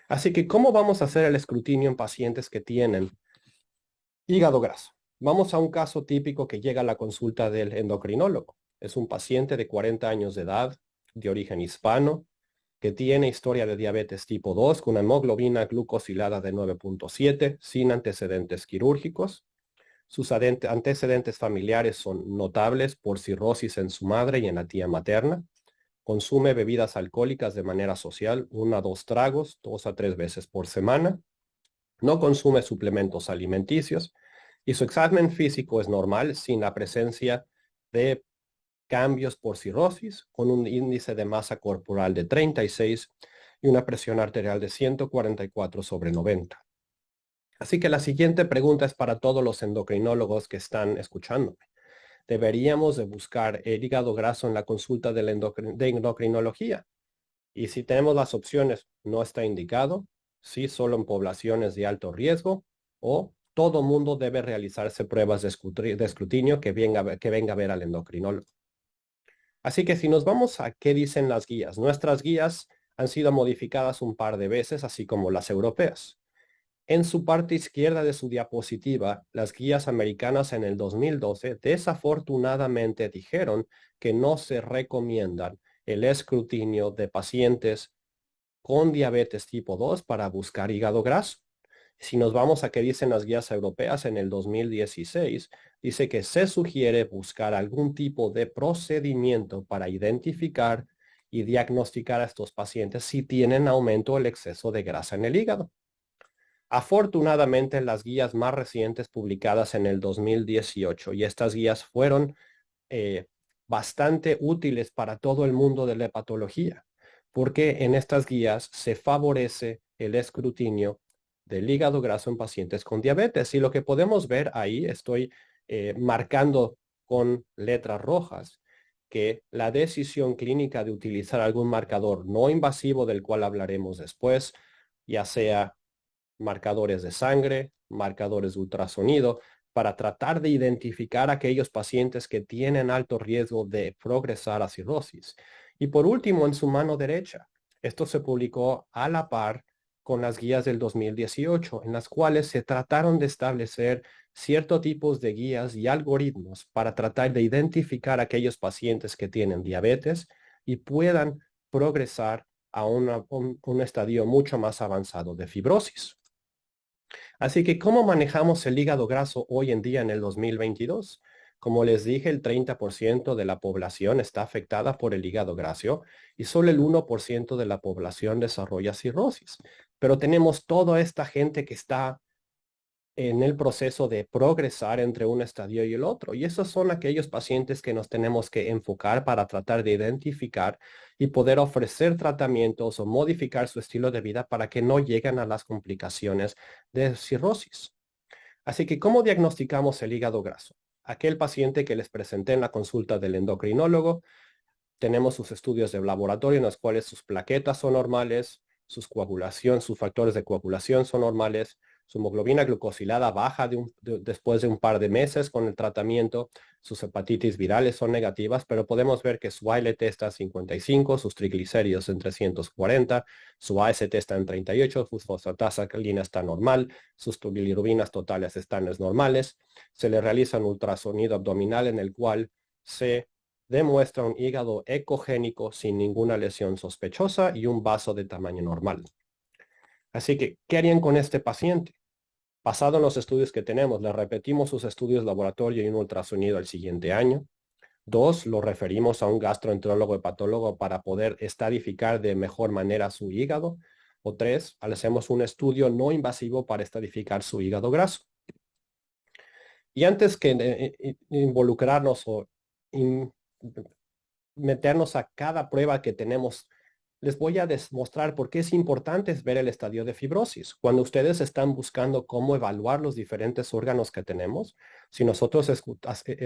Así que, ¿cómo vamos a hacer el escrutinio en pacientes que tienen hígado graso? Vamos a un caso típico que llega a la consulta del endocrinólogo. Es un paciente de 40 años de edad, de origen hispano, que tiene historia de diabetes tipo 2 con una hemoglobina glucosilada de 9.7, sin antecedentes quirúrgicos. Sus antecedentes familiares son notables por cirrosis en su madre y en la tía materna. Consume bebidas alcohólicas de manera social, 1 a 2 tragos, 2 a 3 veces por semana. No consume suplementos alimenticios y su examen físico es normal sin la presencia de cambios por cirrosis, con un índice de masa corporal de 36 y una presión arterial de 144/90. Así que la siguiente pregunta es para todos los endocrinólogos que están escuchándome. ¿Deberíamos de buscar el hígado graso en la consulta de endocrinología? Y si tenemos las opciones, no está indicado, sí solo en poblaciones de alto riesgo, o todo mundo debe realizarse pruebas de escrutinio que venga a ver al endocrinólogo. Así que si nos vamos a qué dicen las guías, nuestras guías han sido modificadas un par de veces, así como las europeas. En su parte izquierda de su diapositiva, las guías americanas en el 2012 desafortunadamente dijeron que no se recomiendan el escrutinio de pacientes con diabetes tipo 2 para buscar hígado graso. Si nos vamos a qué dicen las guías europeas en el 2016, dice que se sugiere buscar algún tipo de procedimiento para identificar y diagnosticar a estos pacientes si tienen aumento o el exceso de grasa en el hígado. Afortunadamente, las guías más recientes publicadas en el 2018 y estas guías fueron eh, bastante útiles para todo el mundo de la hepatología, porque en estas guías se favorece el escrutinio del hígado graso en pacientes con diabetes. Y lo que podemos ver ahí, estoy marcando con letras rojas, que la decisión clínica de utilizar algún marcador no invasivo, del cual hablaremos después, ya sea marcadores de sangre, marcadores de ultrasonido, para tratar de identificar aquellos pacientes que tienen alto riesgo de progresar a cirrosis. Y por último, en su mano derecha, esto se publicó a la par con las guías del 2018, en las cuales se trataron de establecer ciertos tipos de guías y algoritmos para tratar de identificar aquellos pacientes que tienen diabetes y puedan progresar a un estadio mucho más avanzado de fibrosis. Así que, ¿cómo manejamos el hígado graso hoy en día en el 2022? Como les dije, el 30% de la población está afectada por el hígado graso y solo el 1% de la población desarrolla cirrosis. Pero tenemos toda esta gente que está en el proceso de progresar entre un estadio y el otro. Y esos son aquellos pacientes que nos tenemos que enfocar para tratar de identificar y poder ofrecer tratamientos o modificar su estilo de vida para que no lleguen a las complicaciones de cirrosis. Así que, ¿cómo diagnosticamos el hígado graso? Aquel paciente que les presenté en la consulta del endocrinólogo, tenemos sus estudios de laboratorio en los cuales sus plaquetas son normales, sus factores de coagulación son normales, su hemoglobina glucosilada baja después de un par de meses con el tratamiento, sus hepatitis virales son negativas, pero podemos ver que su ALT está en 55, sus triglicéridos en 340, su AST está en 38, su fosfatasa alcalina está normal, sus bilirubinas totales están normales. Se le realiza un ultrasonido abdominal en el cual se demuestra un hígado ecogénico sin ninguna lesión sospechosa y un vaso de tamaño normal. Así que, ¿qué harían con este paciente? Basado en los estudios que tenemos, le repetimos sus estudios de laboratorio y un ultrasonido el siguiente año. 2, lo referimos a un gastroenterólogo hepatólogo para poder estadificar de mejor manera su hígado. O 3, hacemos un estudio no invasivo para estadificar su hígado graso. Y antes que involucrarnos o meternos a cada prueba que tenemos, les voy a demostrar por qué es importante ver el estadio de fibrosis. Cuando ustedes están buscando cómo evaluar los diferentes órganos que tenemos, si nosotros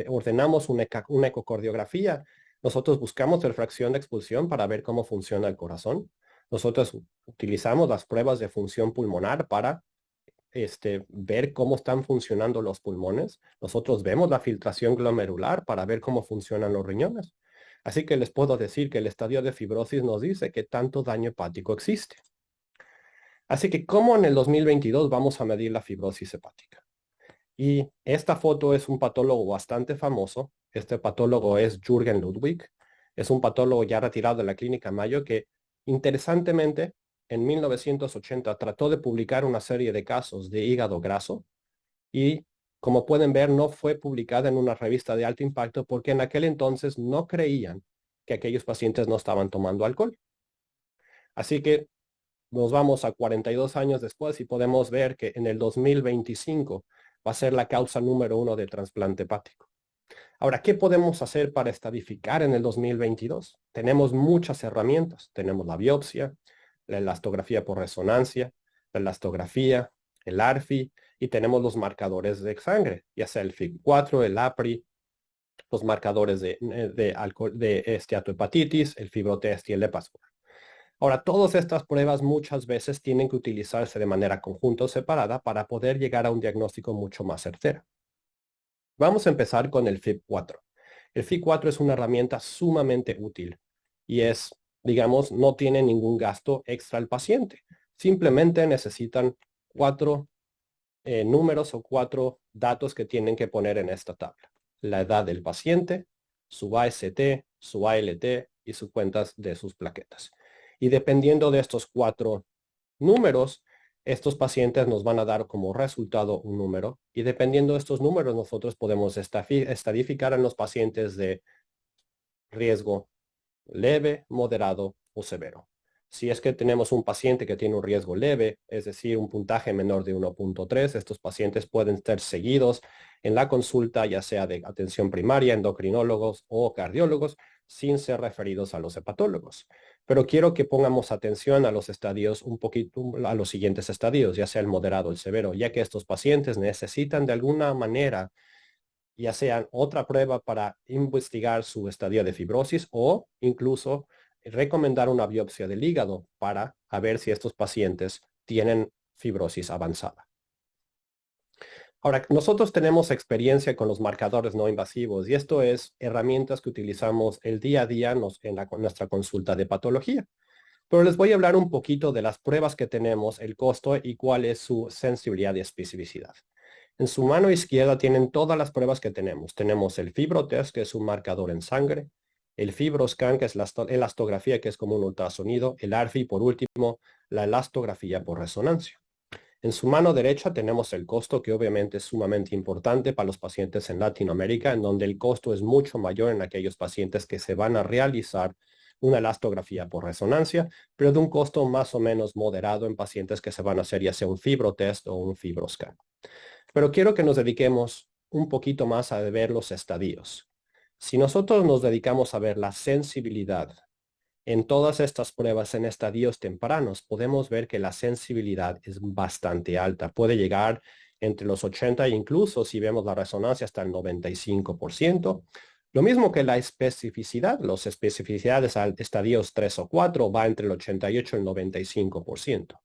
ordenamos una ecocardiografía, nosotros buscamos la fracción de expulsión para ver cómo funciona el corazón. Nosotros utilizamos las pruebas de función pulmonar para ver cómo están funcionando los pulmones. Nosotros vemos la filtración glomerular para ver cómo funcionan los riñones. Así que les puedo decir que el estadio de fibrosis nos dice que tanto daño hepático existe. Así que, ¿cómo en el 2022 vamos a medir la fibrosis hepática? Y esta foto es un patólogo bastante famoso. Este patólogo es Jürgen Ludwig. Es un patólogo ya retirado de la clínica Mayo que, interesantemente, en 1980 trató de publicar una serie de casos de hígado graso y, como pueden ver, no fue publicada en una revista de alto impacto porque en aquel entonces no creían que aquellos pacientes no estaban tomando alcohol. Así que nos vamos a 42 años después y podemos ver que en el 2025 va a ser la causa número 1 de trasplante hepático. Ahora, ¿qué podemos hacer para estadificar en el 2022? Tenemos muchas herramientas. Tenemos la biopsia, la elastografía por resonancia, la elastografía, el ARFI, y tenemos los marcadores de sangre, ya sea el FIB4, el APRI, los marcadores de esteatohepatitis, el fibrotest y el EPASPOR. Ahora, todas estas pruebas muchas veces tienen que utilizarse de manera conjunta o separada para poder llegar a un diagnóstico mucho más certero. Vamos a empezar con el FIB4. El FIB4 es una herramienta sumamente útil y digamos, no tiene ningún gasto extra al paciente. Simplemente necesitan 4 números o 4 datos que tienen que poner en esta tabla. La edad del paciente, su AST, su ALT y sus cuentas de sus plaquetas. Y dependiendo de estos 4 números, estos pacientes nos van a dar como resultado un número. Y dependiendo de estos números, nosotros podemos estadificar en los pacientes de riesgo leve, moderado o severo. Si es que tenemos un paciente que tiene un riesgo leve, es decir, un puntaje menor de 1.3, estos pacientes pueden ser seguidos en la consulta, ya sea de atención primaria, endocrinólogos o cardiólogos, sin ser referidos a los hepatólogos. Pero quiero que pongamos atención a los estadios un poquito, a los siguientes estadios, ya sea el moderado o el severo, ya que estos pacientes necesitan de alguna manera, ya sea otra prueba para investigar su estadio de fibrosis o incluso recomendar una biopsia del hígado para ver si estos pacientes tienen fibrosis avanzada. Ahora, nosotros tenemos experiencia con los marcadores no invasivos y esto es herramientas que utilizamos el día a día en nuestra consulta de patología. Pero les voy a hablar un poquito de las pruebas que tenemos, el costo y cuál es su sensibilidad y especificidad. En su mano izquierda tienen todas las pruebas que tenemos. Tenemos el FibroTest, que es un marcador en sangre, el FibroScan, que es la elastografía, que es como un ultrasonido, el ARFI, por último, la elastografía por resonancia. En su mano derecha tenemos el costo, que obviamente es sumamente importante para los pacientes en Latinoamérica, en donde el costo es mucho mayor en aquellos pacientes que se van a realizar una elastografía por resonancia, pero de un costo más o menos moderado en pacientes que se van a hacer ya sea un FibroTest o un FibroScan. Pero quiero que nos dediquemos un poquito más a ver los estadios. Si nosotros nos dedicamos a ver la sensibilidad en todas estas pruebas en estadios tempranos, podemos ver que la sensibilidad es bastante alta. Puede llegar entre los 80 e incluso, si vemos la resonancia, hasta el 95%. Lo mismo que la especificidad. Las especificidades a estadios 3 o 4 va entre el 88 y el 95%.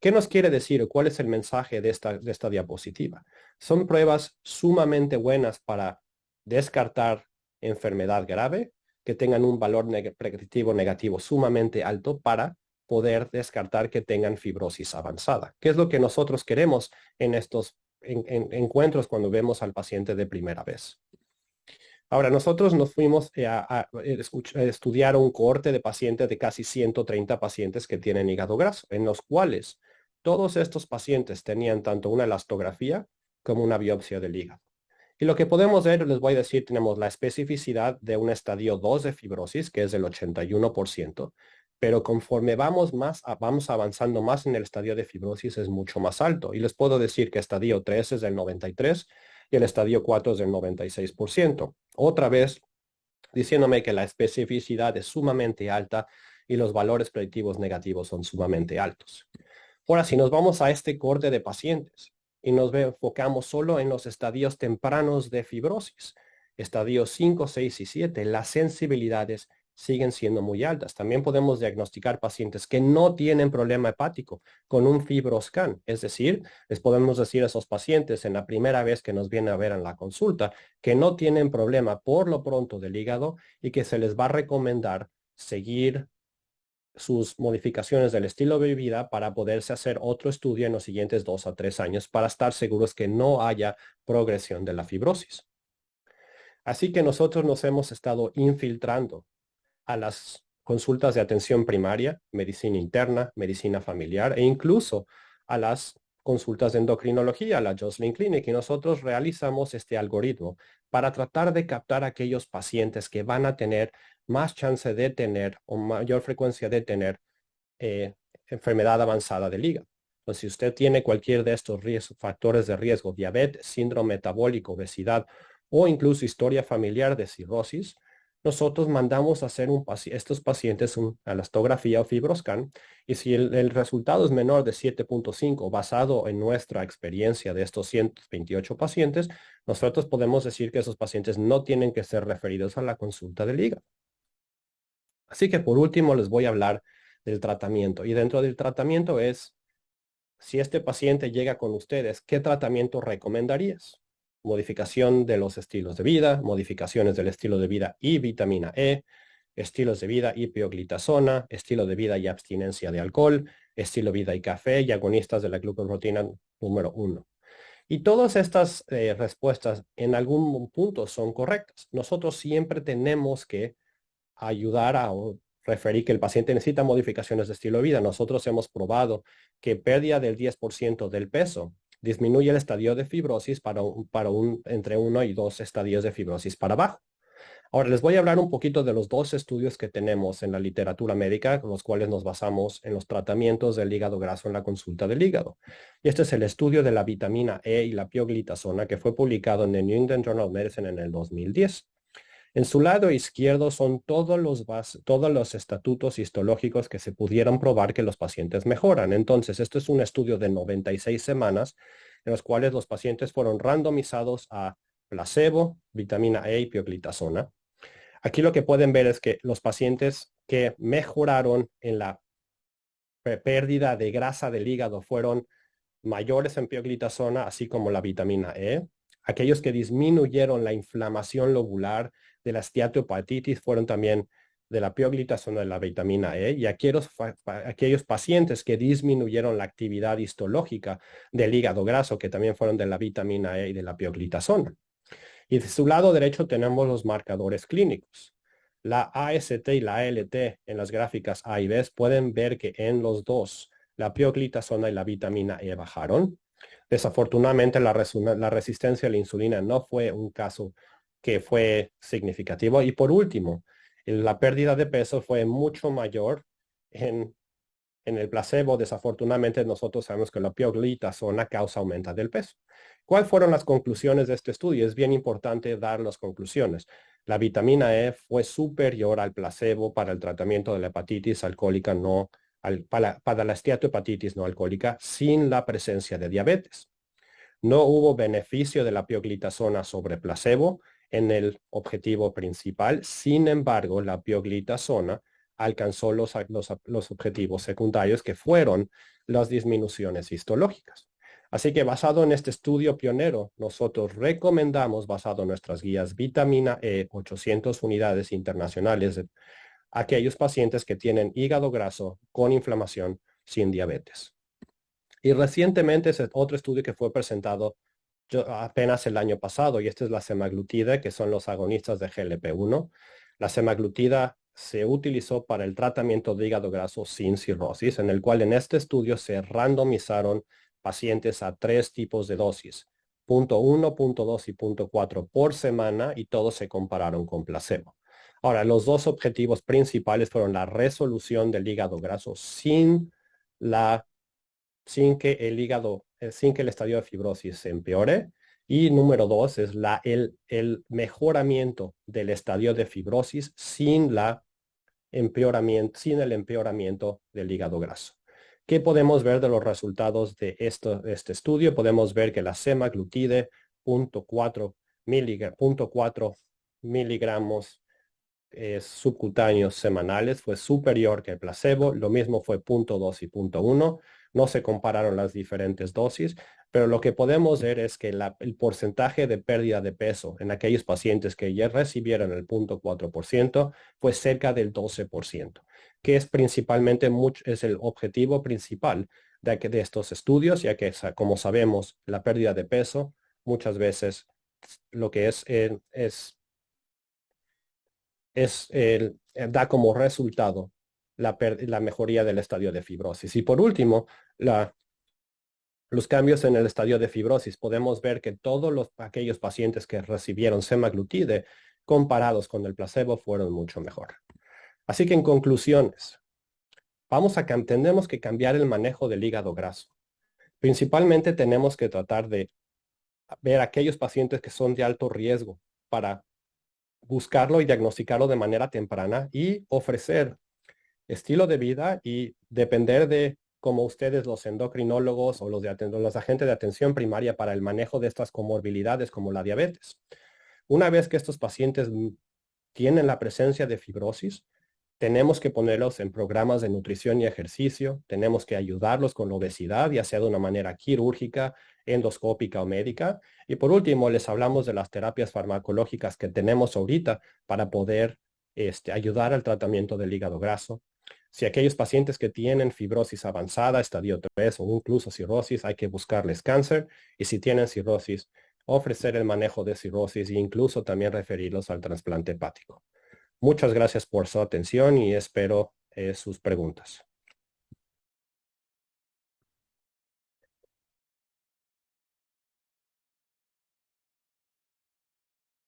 ¿Qué nos quiere decir? ¿Cuál es el mensaje de esta diapositiva? Son pruebas sumamente buenas para descartar enfermedad grave, que tengan un valor predictivo negativo sumamente alto para poder descartar que tengan fibrosis avanzada. ¿Qué es lo que nosotros queremos en estos encuentros cuando vemos al paciente de primera vez? Ahora, nosotros nos fuimos a estudiar un cohorte de pacientes, de casi 130 pacientes que tienen hígado graso, en los cuales todos estos pacientes tenían tanto una elastografía como una biopsia del hígado. Y lo que podemos ver, les voy a decir, tenemos la especificidad de un estadio 2 de fibrosis, que es del 81%, pero conforme vamos avanzando más en el estadio de fibrosis es mucho más alto. Y les puedo decir que estadio 3 es del 93% y el estadio 4 es del 96%. Otra vez, diciéndome que la especificidad es sumamente alta y los valores predictivos negativos son sumamente altos. Ahora, si nos vamos a este corte de pacientes y nos enfocamos solo en los estadios tempranos de fibrosis, estadios 5, 6 y 7, las sensibilidades siguen siendo muy altas. También podemos diagnosticar pacientes que no tienen problema hepático con un FibroScan. Es decir, les podemos decir a esos pacientes en la primera vez que nos vienen a ver en la consulta que no tienen problema por lo pronto del hígado y que se les va a recomendar seguir sus modificaciones del estilo de vida para poderse hacer otro estudio en los siguientes 2 a 3 años para estar seguros que no haya progresión de la fibrosis. Así que nosotros nos hemos estado infiltrando a las consultas de atención primaria, medicina interna, medicina familiar e incluso a las consultas de endocrinología, la Joslin Clinic, y nosotros realizamos este algoritmo para tratar de captar a aquellos pacientes que van a tener más chance de tener o mayor frecuencia de tener enfermedad avanzada del hígado. Entonces, si usted tiene cualquier de estos factores de riesgo, diabetes, síndrome metabólico, obesidad o incluso historia familiar de cirrosis, nosotros mandamos a hacer estos pacientes una elastografía o FibroScan y si el resultado es menor de 7.5 basado en nuestra experiencia de estos 128 pacientes, nosotros podemos decir que esos pacientes no tienen que ser referidos a la consulta del hígado. Así que por último les voy a hablar del tratamiento y dentro del tratamiento es, si este paciente llega con ustedes, ¿qué tratamiento recomendarías? Modificación de los estilos de vida, modificaciones del estilo de vida y vitamina E, estilos de vida y pioglitazona, estilo de vida y abstinencia de alcohol, estilo de vida y café y agonistas de la glucoproteína número 1. Y todas estas respuestas en algún punto son correctas. Nosotros siempre tenemos que ayudar a referir que el paciente necesita modificaciones de estilo de vida. Nosotros hemos probado que pérdida del 10% del peso disminuye el estadio de fibrosis entre 1 y 2 estadios de fibrosis para abajo. Ahora les voy a hablar un poquito de los dos estudios que tenemos en la literatura médica, con los cuales nos basamos en los tratamientos del hígado graso en la consulta del hígado. Y este es el estudio de la vitamina E y la pioglitazona que fue publicado en The New England Journal of Medicine en el 2010. En su lado izquierdo son todos los estatutos histológicos que se pudieron probar que los pacientes mejoran. Entonces, esto es un estudio de 96 semanas en los cuales los pacientes fueron randomizados a placebo, vitamina E y pioglitazona. Aquí lo que pueden ver es que los pacientes que mejoraron en la pérdida de grasa del hígado fueron mayores en pioglitazona, así como la vitamina E. Aquellos que disminuyeron la inflamación lobular de la esteatohepatitis fueron también de la pioglitazona de la vitamina E. Y aquellos pacientes que disminuyeron la actividad histológica del hígado graso, que también fueron de la vitamina E y de la pioglitazona. Y de su lado derecho tenemos los marcadores clínicos. La AST y la ALT en las gráficas A y B pueden ver que en los dos la pioglitazona y la vitamina E bajaron. Desafortunadamente la resistencia a la insulina no fue un caso que fue significativo. Y por último, la pérdida de peso fue mucho mayor en el placebo. Desafortunadamente nosotros sabemos que la pioglitazona causa aumento del peso. ¿Cuáles fueron las conclusiones de este estudio? Es bien importante dar las conclusiones. La vitamina E fue superior al placebo para el tratamiento de la hepatitis alcohólica para la esteatohepatitis no alcohólica sin la presencia de diabetes. No hubo beneficio de la pioglitazona sobre placebo en el objetivo principal. Sin embargo, la pioglitazona alcanzó los objetivos secundarios que fueron las disminuciones histológicas. Así que basado en este estudio pionero, nosotros recomendamos, basado en nuestras guías vitamina E 800 unidades internacionales, a aquellos pacientes que tienen hígado graso con inflamación sin diabetes. Y recientemente es otro estudio que fue presentado apenas el año pasado, y este es la semaglutida, que son los agonistas de GLP-1. La semaglutida se utilizó para el tratamiento de hígado graso sin cirrosis, en el cual en este estudio se randomizaron pacientes a 3 tipos de dosis, 0.1, 0.2 y 0.4 por semana, y todos se compararon con placebo. Ahora, los dos objetivos principales fueron la resolución del hígado graso sin que el estadio de fibrosis se empeore. Y número 2 es el mejoramiento del estadio de fibrosis sin el empeoramiento del hígado graso. ¿Qué podemos ver de los resultados de este estudio? Podemos ver que la semaglutide 0.4 miligramos subcutáneos semanales fue superior que el placebo. Lo mismo fue 0.2 y 0.1. No se compararon las diferentes dosis, pero lo que podemos ver es que el porcentaje de pérdida de peso en aquellos pacientes que ya recibieron el 0.4% fue cerca del 12%, que es principalmente es el objetivo principal de estos estudios, ya que, como sabemos, la pérdida de peso muchas veces lo que da como resultado la mejoría del estadio de fibrosis. Y por último, los cambios en el estadio de fibrosis. Podemos ver que todos aquellos pacientes que recibieron semaglutide comparados con el placebo fueron mucho mejor. Así que en conclusiones, tenemos que cambiar el manejo del hígado graso. Principalmente tenemos que tratar de ver aquellos pacientes que son de alto riesgo para buscarlo y diagnosticarlo de manera temprana y ofrecer estilo de vida y depender de cómo ustedes, los endocrinólogos o los agentes de atención primaria para el manejo de estas comorbilidades como la diabetes. Una vez que estos pacientes tienen la presencia de fibrosis, tenemos que ponerlos en programas de nutrición y ejercicio, tenemos que ayudarlos con la obesidad, ya sea de una manera quirúrgica, endoscópica o médica. Y por último, les hablamos de las terapias farmacológicas que tenemos ahorita para poder ayudar al tratamiento del hígado graso. Si aquellos pacientes que tienen fibrosis avanzada, estadio 3 o incluso cirrosis, hay que buscarles cáncer. Y si tienen cirrosis, ofrecer el manejo de cirrosis e incluso también referirlos al trasplante hepático. Muchas gracias por su atención y espero sus preguntas.